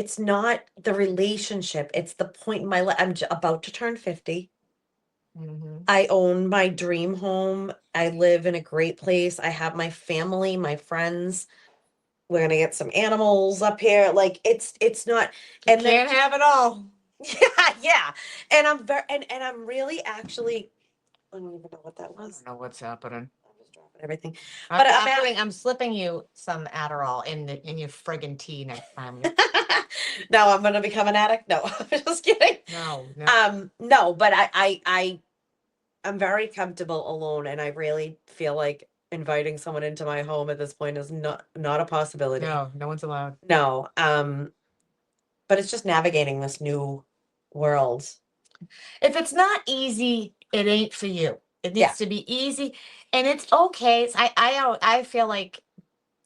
[SPEAKER 1] relationship. It's the point in my life. I'm about to turn 50.
[SPEAKER 2] Mhm.
[SPEAKER 1] I own my dream home. I live in a great place. I have my family, my friends. We're gonna get some animals up here. Like it's not,
[SPEAKER 2] You
[SPEAKER 1] and then
[SPEAKER 2] can't have it all.
[SPEAKER 1] yeah. And I'm very and I'm really actually, I don't even know what that
[SPEAKER 2] I
[SPEAKER 1] was.
[SPEAKER 2] don't know what's happening.
[SPEAKER 1] I'm just dropping everything.
[SPEAKER 2] But
[SPEAKER 1] But
[SPEAKER 2] I'm slipping you some Adderall in your friggin' tea next time.
[SPEAKER 1] no, I'm gonna become an addict. No, I'm just kidding.
[SPEAKER 2] No.
[SPEAKER 1] No, but I'm very comfortable alone, and I really feel like inviting someone into my home at this point is not a possibility.
[SPEAKER 2] No one's allowed.
[SPEAKER 1] No. But it's just navigating this new world.
[SPEAKER 2] If it's not easy, it ain't for you. It needs to be easy, and it's okay. I feel like,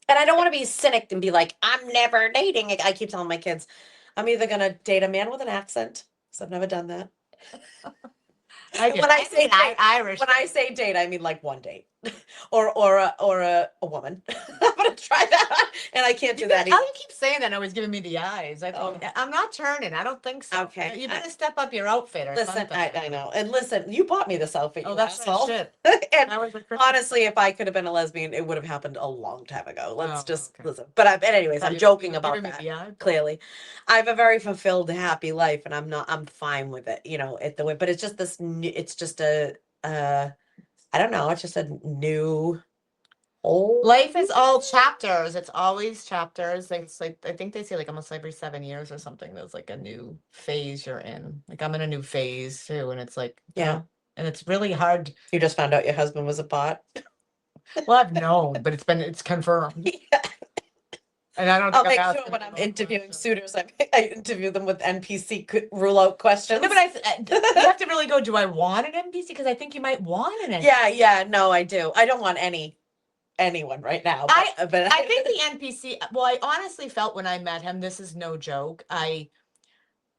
[SPEAKER 1] and I don't want to be a cynic and be like, I'm never dating. I keep telling my kids, I'm either gonna date a man with an accent, because I've never done that. When I say
[SPEAKER 2] Irish,
[SPEAKER 1] when I say date, I mean like one date, or a woman. I'm gonna try that. And I can't do
[SPEAKER 2] You
[SPEAKER 1] that
[SPEAKER 2] How
[SPEAKER 1] either.
[SPEAKER 2] do you keep saying that? Always giving me the eyes.
[SPEAKER 1] Oh.
[SPEAKER 2] I'm not turning. I don't think so.
[SPEAKER 1] Okay,
[SPEAKER 2] You better step up your outfit or
[SPEAKER 1] Listen,
[SPEAKER 2] something.
[SPEAKER 1] I know. And listen, you bought me this outfit,
[SPEAKER 2] Oh,
[SPEAKER 1] you
[SPEAKER 2] that's right.
[SPEAKER 1] asshole.
[SPEAKER 2] Shit.
[SPEAKER 1] And
[SPEAKER 2] That was a Christmas.
[SPEAKER 1] honestly, if I could have been a lesbian, it would have happened a long time ago. Let's
[SPEAKER 2] Oh,
[SPEAKER 1] just
[SPEAKER 2] okay.
[SPEAKER 1] listen. But anyways,
[SPEAKER 2] Thought
[SPEAKER 1] I'm
[SPEAKER 2] you were
[SPEAKER 1] joking about
[SPEAKER 2] giving me
[SPEAKER 1] that.
[SPEAKER 2] the eye.
[SPEAKER 1] Clearly, I have a very fulfilled, happy life, and I'm fine with it. You know, at the way. But it's just this. It's just I don't know. It's just a new whole.
[SPEAKER 2] Life is all chapters. It's always chapters. It's like I think they say like almost every 7 years or something. There's like a new phase you're in. Like I'm in a new phase too, and it's like
[SPEAKER 1] Yeah.
[SPEAKER 2] and it's really hard.
[SPEAKER 1] You just found out your husband was a bot.
[SPEAKER 2] Well, I've known, but it's confirmed.
[SPEAKER 1] Yeah.
[SPEAKER 2] And I don't
[SPEAKER 1] I'll
[SPEAKER 2] think
[SPEAKER 1] make
[SPEAKER 2] I'm
[SPEAKER 1] sure
[SPEAKER 2] asking
[SPEAKER 1] when
[SPEAKER 2] the
[SPEAKER 1] I'm
[SPEAKER 2] wrong
[SPEAKER 1] interviewing
[SPEAKER 2] question.
[SPEAKER 1] suitors, I interview them with NPC rule out questions.
[SPEAKER 2] No, but you have to really go, do I want an NPC? Because I think you might want an NPC.
[SPEAKER 1] Yeah, no, I do. I don't want anyone right now. But
[SPEAKER 2] I think the NPC, well, I honestly felt when I met him, this is no joke.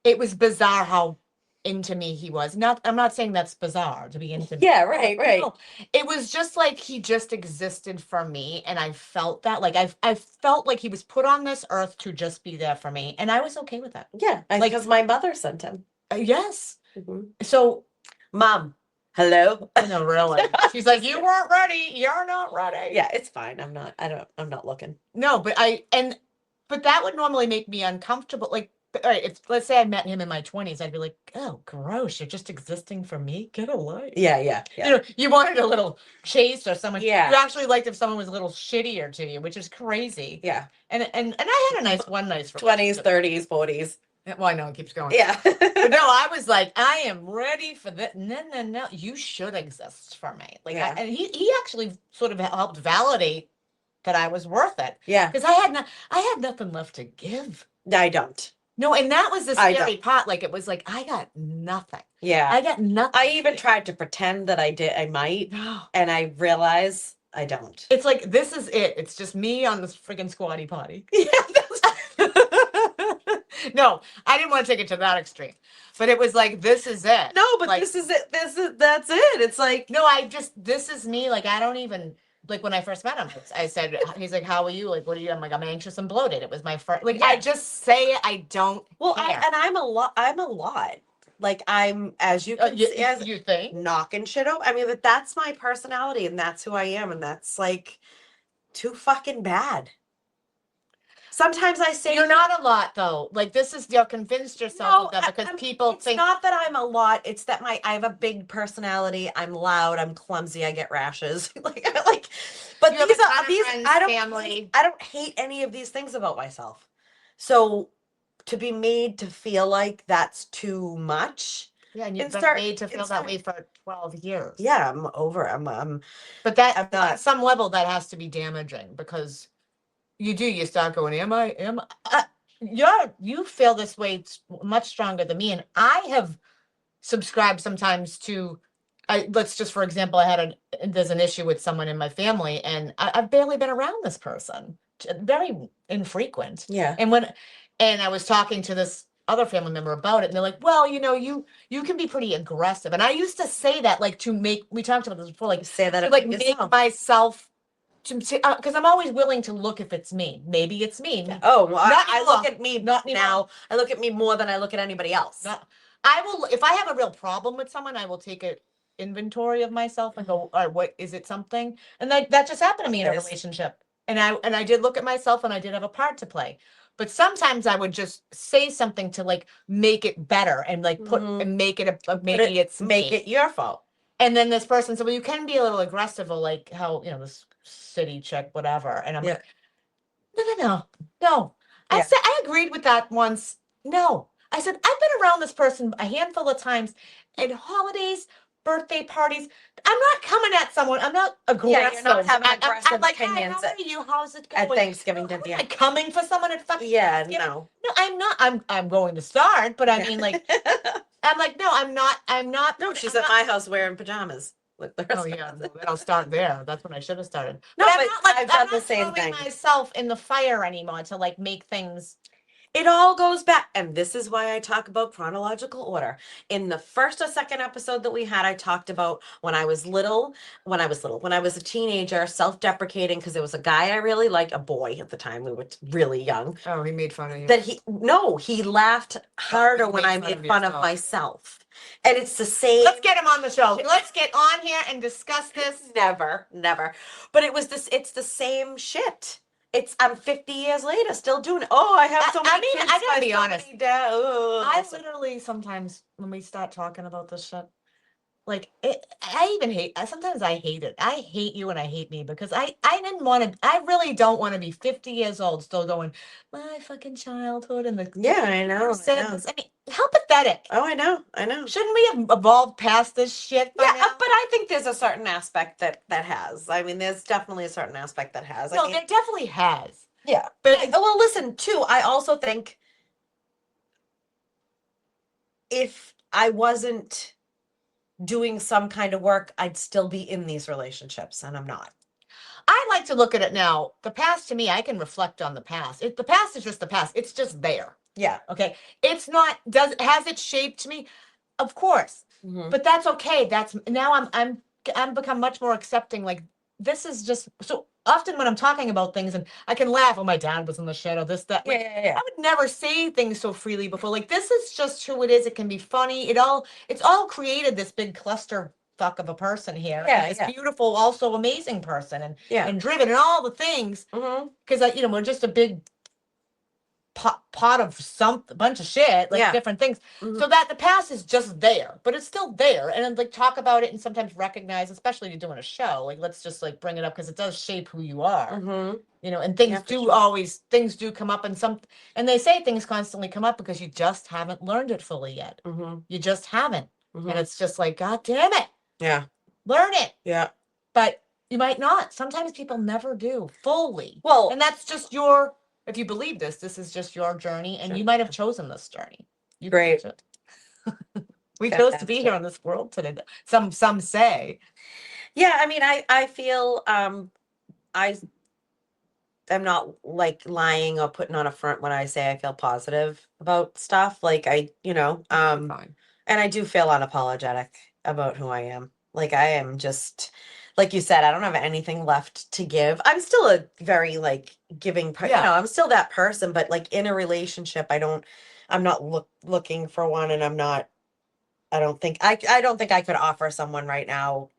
[SPEAKER 2] It was bizarre how into me he was. I'm not saying that's bizarre to be into me.
[SPEAKER 1] Yeah, right.
[SPEAKER 2] No, it was just like he just existed for me, and I felt that. Like I felt like he was put on this earth to just be there for me, and I was okay with that.
[SPEAKER 1] Yeah,
[SPEAKER 2] Like-
[SPEAKER 1] because my mother sent him.
[SPEAKER 2] Yes.
[SPEAKER 1] Mhm.
[SPEAKER 2] So,
[SPEAKER 1] Mom, hello.
[SPEAKER 2] no, really. She's like, you weren't ready. You're not ready.
[SPEAKER 1] Yeah, it's fine. I'm not looking.
[SPEAKER 2] No, but but that would normally make me uncomfortable. Like, all right, if let's say I met him in my 20s, I'd be like, oh, gross, you're just existing for me. Get a life.
[SPEAKER 1] Yeah.
[SPEAKER 2] You know, you wanted a little chase or someone.
[SPEAKER 1] Yeah.
[SPEAKER 2] You actually liked if someone was a little shittier to you, which is crazy.
[SPEAKER 1] Yeah.
[SPEAKER 2] And I had a nice
[SPEAKER 1] 20s,
[SPEAKER 2] relationship.
[SPEAKER 1] 30s, 40s.
[SPEAKER 2] Well, I know it keeps going.
[SPEAKER 1] Yeah.
[SPEAKER 2] But no, I was like, I am ready for that. No. You should exist for me. Like,
[SPEAKER 1] Yeah.
[SPEAKER 2] and he actually sort of helped validate that I was worth it.
[SPEAKER 1] Yeah.
[SPEAKER 2] Because I had nothing left to give.
[SPEAKER 1] I don't.
[SPEAKER 2] No, and that was the
[SPEAKER 1] I
[SPEAKER 2] scary part. Like, it was like, I got nothing.
[SPEAKER 1] Yeah.
[SPEAKER 2] I got nothing.
[SPEAKER 1] I even tried to pretend that I might, and I realize I don't.
[SPEAKER 2] It's like, this is it. It's just me on this freaking Squatty Potty.
[SPEAKER 1] Yeah.
[SPEAKER 2] No, I didn't want to take it to that extreme. But it was like, this is it.
[SPEAKER 1] No, but
[SPEAKER 2] Like,
[SPEAKER 1] this is it. That's it. It's like,
[SPEAKER 2] no, this is me. Like, I don't even, like, when I first met him, I said, he's like, how are you? Like, what are you? I'm like, I'm anxious and bloated. It was my first, like,
[SPEAKER 1] Yeah.
[SPEAKER 2] I just say it. I don't care.
[SPEAKER 1] I'm a lot. Like, I'm, as you can see, as
[SPEAKER 2] you think?
[SPEAKER 1] knocking shit over. I mean, that's my personality, and that's who I am, and that's like too fucking bad. Sometimes I say
[SPEAKER 2] You're not a lot, though. Like, this is, you're convinced yourself of that because people
[SPEAKER 1] it's
[SPEAKER 2] think.
[SPEAKER 1] not that I'm a lot. It's that I have a big personality. I'm loud. I'm clumsy. I get rashes. But
[SPEAKER 2] You have
[SPEAKER 1] these
[SPEAKER 2] a ton
[SPEAKER 1] are
[SPEAKER 2] of
[SPEAKER 1] these.
[SPEAKER 2] friends,
[SPEAKER 1] I don't.
[SPEAKER 2] family.
[SPEAKER 1] I don't hate any of these things about myself. So to be made to feel like that's too much.
[SPEAKER 2] Yeah, and you've been made to feel that way for 12 years.
[SPEAKER 1] Yeah, I'm over. I'm.
[SPEAKER 2] But that,
[SPEAKER 1] I'm not-
[SPEAKER 2] at some level, that has to be damaging because you start going, you feel this way much stronger than me. And I have subscribed sometimes to, let's just, for example, there's an issue with someone in my family and I've barely been around this person, very infrequent.
[SPEAKER 1] Yeah.
[SPEAKER 2] And I was talking to this other family member about it and they're like, well, you can be pretty aggressive. And I used to say that, like, we talked about this before, like,
[SPEAKER 1] Say that
[SPEAKER 2] to,
[SPEAKER 1] about
[SPEAKER 2] like, make
[SPEAKER 1] yourself.
[SPEAKER 2] myself, because I'm always willing to look if it's me. Maybe it's me.
[SPEAKER 1] Oh, well,
[SPEAKER 2] Not
[SPEAKER 1] I
[SPEAKER 2] anymore.
[SPEAKER 1] look at me
[SPEAKER 2] Not anymore.
[SPEAKER 1] now. I look at me more than I look at anybody else.
[SPEAKER 2] I will, if I have a real problem with someone, I will take an inventory of myself and go, all right, what is it, something? And that just happened to me in a
[SPEAKER 1] Yes.
[SPEAKER 2] relationship. And I did look at myself and I did have a part to play. But sometimes I would just say something to, like, make it better and, like, and make it maybe it's
[SPEAKER 1] make
[SPEAKER 2] me.
[SPEAKER 1] it your fault.
[SPEAKER 2] And then this person said, well, you can be a little aggressive, or like how, this city chick, whatever. And I'm like, no. I said, I agreed with that once. No. I said, I've been around this person a handful of times at holidays, birthday parties. I'm not coming at someone. I'm not aggressive.
[SPEAKER 1] Yeah, you're not having aggressive
[SPEAKER 2] I'm like, hi,
[SPEAKER 1] opinions
[SPEAKER 2] how are you? How's it going?
[SPEAKER 1] at Thanksgiving
[SPEAKER 2] No,
[SPEAKER 1] dinner.
[SPEAKER 2] am I coming for someone at fucking
[SPEAKER 1] Yeah,
[SPEAKER 2] Thanksgiving?
[SPEAKER 1] no.
[SPEAKER 2] No, I'm not. I'm going to start, but I mean, like, I'm like, no, I'm not.
[SPEAKER 1] No, she's
[SPEAKER 2] I'm
[SPEAKER 1] at
[SPEAKER 2] not-
[SPEAKER 1] my house wearing pajamas. With the rest
[SPEAKER 2] Oh
[SPEAKER 1] of
[SPEAKER 2] yeah,
[SPEAKER 1] us.
[SPEAKER 2] well, then I'll start there. That's when I should have started.
[SPEAKER 1] No,
[SPEAKER 2] I'm
[SPEAKER 1] but
[SPEAKER 2] not, like,
[SPEAKER 1] I've done
[SPEAKER 2] I'm
[SPEAKER 1] the
[SPEAKER 2] not
[SPEAKER 1] same
[SPEAKER 2] throwing
[SPEAKER 1] thing.
[SPEAKER 2] myself in the fire anymore to, like, make things.
[SPEAKER 1] It all goes back, and this is why I talk about chronological order. In the first or second episode that we had, I talked about when I was when I was a teenager, self-deprecating because there was a guy I really liked, a boy at the time. We were really young.
[SPEAKER 2] Oh, he made fun of you.
[SPEAKER 1] That he laughed harder
[SPEAKER 2] you
[SPEAKER 1] when
[SPEAKER 2] made
[SPEAKER 1] I
[SPEAKER 2] fun
[SPEAKER 1] made
[SPEAKER 2] of
[SPEAKER 1] fun of
[SPEAKER 2] yourself.
[SPEAKER 1] myself. And it's the same.
[SPEAKER 2] Let's get him on the show. Let's get on here and discuss this.
[SPEAKER 1] Never, never. But it's the same shit. I'm 50 years later still doing it. Oh, I have so many kids.
[SPEAKER 2] I gotta be
[SPEAKER 1] so
[SPEAKER 2] honest.
[SPEAKER 1] many I
[SPEAKER 2] I literally sometimes when we start talking about this shit, like I even hate. Sometimes I hate it. I hate you and I hate me because I didn't want to. I really don't want to be 50 years old still going my fucking childhood and the
[SPEAKER 1] Yeah, I know.
[SPEAKER 2] I mean, how pathetic.
[SPEAKER 1] Oh, I know.
[SPEAKER 2] Shouldn't we have evolved past this shit? By
[SPEAKER 1] Yeah,
[SPEAKER 2] now?
[SPEAKER 1] but I think there's a certain aspect that has. I mean, there's definitely a certain aspect that has. I
[SPEAKER 2] No,
[SPEAKER 1] mean,
[SPEAKER 2] there definitely has.
[SPEAKER 1] yeah.
[SPEAKER 2] But
[SPEAKER 1] Well, listen, too, I also think if I wasn't doing some kind of work, I'd still be in these relationships, and I'm not.
[SPEAKER 2] I like to look at it now. The past to me, I can reflect on the past. The past is just the past. It's just there.
[SPEAKER 1] Yeah.
[SPEAKER 2] Okay. It's not. Has it shaped me? Of course.
[SPEAKER 1] Mhm.
[SPEAKER 2] But that's okay. That's now I'm become much more accepting. Like this is just so often when I'm talking about things and I can laugh. Oh, my dad was in the shadow. This that. Like,
[SPEAKER 1] Yeah.
[SPEAKER 2] I would never say things so freely before. Like this is just who it is. It can be funny. It's all created this big cluster fuck of a person here.
[SPEAKER 1] Yeah,
[SPEAKER 2] This
[SPEAKER 1] yeah.
[SPEAKER 2] beautiful, also amazing person, and
[SPEAKER 1] Yeah.
[SPEAKER 2] and driven and all the things.
[SPEAKER 1] Mm-hmm.
[SPEAKER 2] Because we're just a big pot of a bunch of shit, like
[SPEAKER 1] Yeah.
[SPEAKER 2] different things.
[SPEAKER 1] Mhm.
[SPEAKER 2] So that the past is just there, but it's still there. And then, like talk about it and sometimes recognize, especially if you're doing a show, like let's just like bring it up because it does shape who you are.
[SPEAKER 1] Mm-hmm.
[SPEAKER 2] And things
[SPEAKER 1] Yeah, for
[SPEAKER 2] do
[SPEAKER 1] sure.
[SPEAKER 2] things do come up and they say things constantly come up because you just haven't learned it fully yet.
[SPEAKER 1] Mm-hmm.
[SPEAKER 2] You just haven't.
[SPEAKER 1] Mm-hmm.
[SPEAKER 2] And it's just like, God damn it.
[SPEAKER 1] Yeah.
[SPEAKER 2] Learn it.
[SPEAKER 1] Yeah.
[SPEAKER 2] But you might not. Sometimes people never do fully.
[SPEAKER 1] Well,
[SPEAKER 2] And that's just if you believe this is just your journey, and
[SPEAKER 1] Sure.
[SPEAKER 2] you might have chosen this journey. You
[SPEAKER 1] Great.
[SPEAKER 2] chose it. We chose to be here in this world today. Some say.
[SPEAKER 1] Yeah, I mean, I feel I'm not like lying or putting on a front when I say I feel positive about stuff. Like
[SPEAKER 2] Fine.
[SPEAKER 1] and I do feel unapologetic about who I am. Like I am just like you said, I don't have anything left to give. I'm still a very like giving
[SPEAKER 2] Yeah.
[SPEAKER 1] I'm still that person, but like in a relationship, I'm not looking for one, and I don't think I could offer someone right now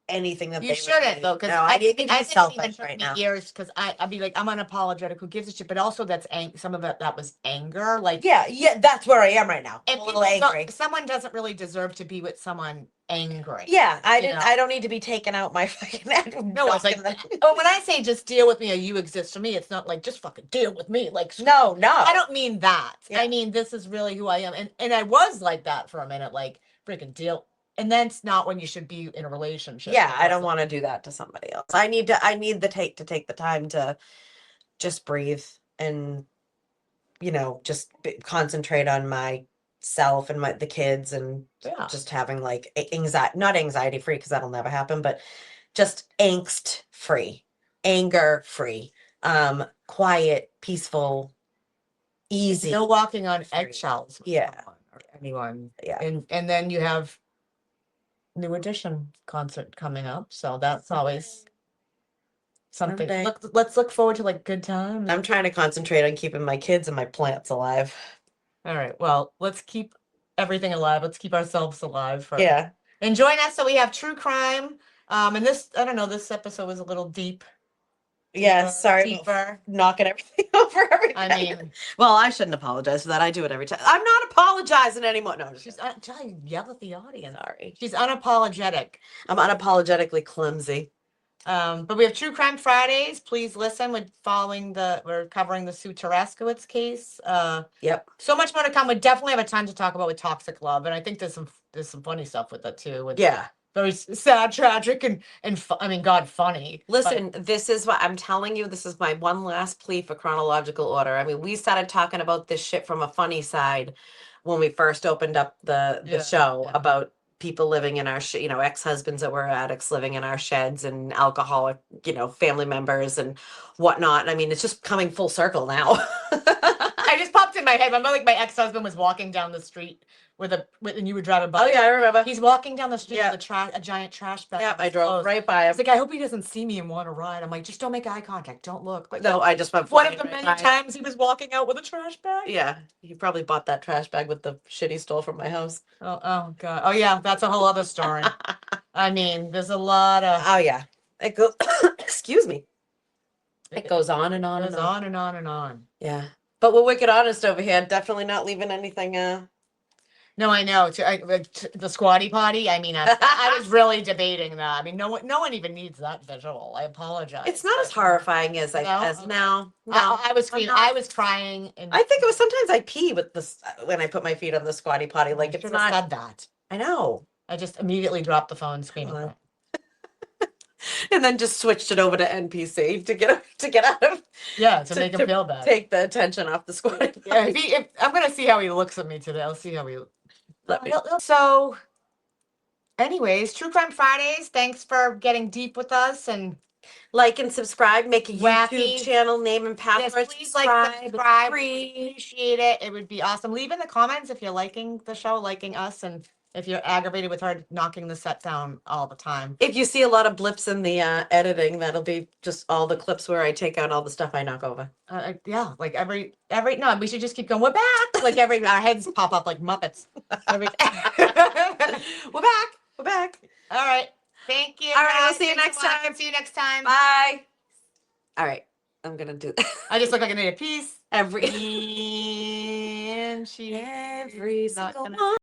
[SPEAKER 1] anything that
[SPEAKER 2] You
[SPEAKER 1] they would
[SPEAKER 2] shouldn't
[SPEAKER 1] need.
[SPEAKER 2] though, because
[SPEAKER 1] No, I need to be
[SPEAKER 2] even
[SPEAKER 1] selfish
[SPEAKER 2] took
[SPEAKER 1] right
[SPEAKER 2] me
[SPEAKER 1] now.
[SPEAKER 2] years because I'd be like, I'm unapologetic. Who gives a shit? But also that's some of it that was anger. Like
[SPEAKER 1] Yeah, that's where I am right now.
[SPEAKER 2] and
[SPEAKER 1] I'm a little
[SPEAKER 2] people
[SPEAKER 1] angry.
[SPEAKER 2] someone doesn't really deserve to be with someone angry.
[SPEAKER 1] Yeah,
[SPEAKER 2] you know?
[SPEAKER 1] I don't need to be taking out my fucking
[SPEAKER 2] No, it's like, oh, when I say just deal with me or you exist for me, it's not like just fucking deal with me. Like,
[SPEAKER 1] no.
[SPEAKER 2] I don't mean that.
[SPEAKER 1] Yeah.
[SPEAKER 2] I mean, this is really who I am. And I was like that for a minute, like freaking deal. And that's not when you should be in a relationship.
[SPEAKER 1] Yeah, I don't want to do that to somebody else. I need to take the time to just breathe and just concentrate on myself and the kids, and
[SPEAKER 2] Yeah.
[SPEAKER 1] just having like anxiety, not anxiety free because that'll never happen, but just angst free, anger free, quiet, peaceful, easy.
[SPEAKER 2] No walking on
[SPEAKER 1] free.
[SPEAKER 2] eggshells. With
[SPEAKER 1] Yeah.
[SPEAKER 2] someone or anyone.
[SPEAKER 1] Yeah.
[SPEAKER 2] And then you have New Edition concert coming up, so that's always something.
[SPEAKER 1] Someday.
[SPEAKER 2] Let's look forward to like good times.
[SPEAKER 1] I'm trying to concentrate on keeping my kids and my plants alive.
[SPEAKER 2] All right. Well, let's keep everything alive. Let's keep ourselves alive.
[SPEAKER 1] Yeah.
[SPEAKER 2] And join us. So we have true crime. And this, I don't know, this episode was a little deep.
[SPEAKER 1] Yeah, sorry about
[SPEAKER 2] Deeper.
[SPEAKER 1] knocking everything over every
[SPEAKER 2] I
[SPEAKER 1] time.
[SPEAKER 2] mean,
[SPEAKER 1] Well, I shouldn't apologize for that. I do it every time. I'm not apologizing anymore. No, I'm just
[SPEAKER 2] she's trying to yell at the audience.
[SPEAKER 1] sorry.
[SPEAKER 2] She's unapologetic.
[SPEAKER 1] I'm unapologetically clumsy.
[SPEAKER 2] But we have True Crime Fridays. Please listen. We're covering the Sue Taraskowitz case.
[SPEAKER 1] Yep.
[SPEAKER 2] So much more to come. We definitely have a ton to talk about with toxic love, and I think there's some funny stuff with that too. With
[SPEAKER 1] Yeah.
[SPEAKER 2] very sad, tragic, and I mean, God, funny.
[SPEAKER 1] Listen, this is what I'm telling you. This is my one last plea for chronological order. I mean, we started talking about this shit from a funny side when we first opened up the show about people living in our ex-husbands that were addicts living in our sheds, and alcoholic, family members and whatnot. I mean, it's just coming full circle now.
[SPEAKER 2] I just popped in my head. Remember, like my ex-husband was walking down the street and you were driving by.
[SPEAKER 1] Oh yeah, I remember.
[SPEAKER 2] He's walking down the street
[SPEAKER 1] Yeah.
[SPEAKER 2] with a giant trash bag.
[SPEAKER 1] Yeah,
[SPEAKER 2] on
[SPEAKER 1] I
[SPEAKER 2] his
[SPEAKER 1] drove
[SPEAKER 2] clothes.
[SPEAKER 1] right by him.
[SPEAKER 2] It's like, I hope he doesn't see me and want to ride. I'm like, just don't make eye contact. Don't look. But
[SPEAKER 1] No, I just went
[SPEAKER 2] one of
[SPEAKER 1] flying
[SPEAKER 2] the
[SPEAKER 1] right
[SPEAKER 2] many
[SPEAKER 1] by.
[SPEAKER 2] times he was walking out with a trash bag.
[SPEAKER 1] Yeah, he probably bought that trash bag with the shit he stole from my house.
[SPEAKER 2] Oh God. Oh yeah, that's a whole other story. I mean, there's a lot of.
[SPEAKER 1] Oh yeah, it goes. Excuse me. It goes on and on
[SPEAKER 2] Goes
[SPEAKER 1] and on.
[SPEAKER 2] on and on and on.
[SPEAKER 1] Yeah, but we're wicked honest over here. Definitely not leaving anything.
[SPEAKER 2] No, I know. The Squatty Potty. I mean, I was really debating that. I mean, no one even needs that visual. I apologize.
[SPEAKER 1] It's not as horrifying as
[SPEAKER 2] No?
[SPEAKER 1] as
[SPEAKER 2] Okay.
[SPEAKER 1] now. No,
[SPEAKER 2] I was
[SPEAKER 1] I'm
[SPEAKER 2] crying.
[SPEAKER 1] not.
[SPEAKER 2] I was crying. And
[SPEAKER 1] I think it was sometimes I pee with this when I put my feet on the squatty potty. Like
[SPEAKER 2] I
[SPEAKER 1] it's
[SPEAKER 2] should have
[SPEAKER 1] not.
[SPEAKER 2] said that.
[SPEAKER 1] I know.
[SPEAKER 2] I just immediately dropped the phone, screaming.
[SPEAKER 1] Well, and then just switched it over to NPC to get out of
[SPEAKER 2] Yeah, to make him feel bad.
[SPEAKER 1] take the attention off the squatty.
[SPEAKER 2] Yeah, if I'm gonna see how he looks at me today. I'll see how he.
[SPEAKER 1] Let me-
[SPEAKER 2] So, anyways, True Crime Fridays. Thanks for getting deep with us and
[SPEAKER 1] Like and subscribe. Make a
[SPEAKER 2] Wacky.
[SPEAKER 1] YouTube channel name and
[SPEAKER 2] yes,
[SPEAKER 1] password.
[SPEAKER 2] please like
[SPEAKER 1] It's
[SPEAKER 2] subscribe.
[SPEAKER 1] free.
[SPEAKER 2] Appreciate it. It would be awesome. Leave in the comments if you're liking the show, liking us, and if you're aggravated with her knocking the set down all the time.
[SPEAKER 1] If you see a lot of blips in the editing, that'll be just all the clips where I take out all the stuff I knock over.
[SPEAKER 2] Yeah, like every no, we should just keep going. We're back. Like our heads pop up like Muppets.
[SPEAKER 1] We're back. We're back.
[SPEAKER 2] All right. Thank you.
[SPEAKER 1] All right, we'll
[SPEAKER 2] guys.
[SPEAKER 1] see you
[SPEAKER 2] Thanks
[SPEAKER 1] next
[SPEAKER 2] a lot.
[SPEAKER 1] time.
[SPEAKER 2] See you next time.
[SPEAKER 1] Bye. All right. I'm gonna do
[SPEAKER 2] I just look like I need a piece.
[SPEAKER 1] every
[SPEAKER 2] And she
[SPEAKER 1] every
[SPEAKER 2] not
[SPEAKER 1] single
[SPEAKER 2] gonna-
[SPEAKER 1] one.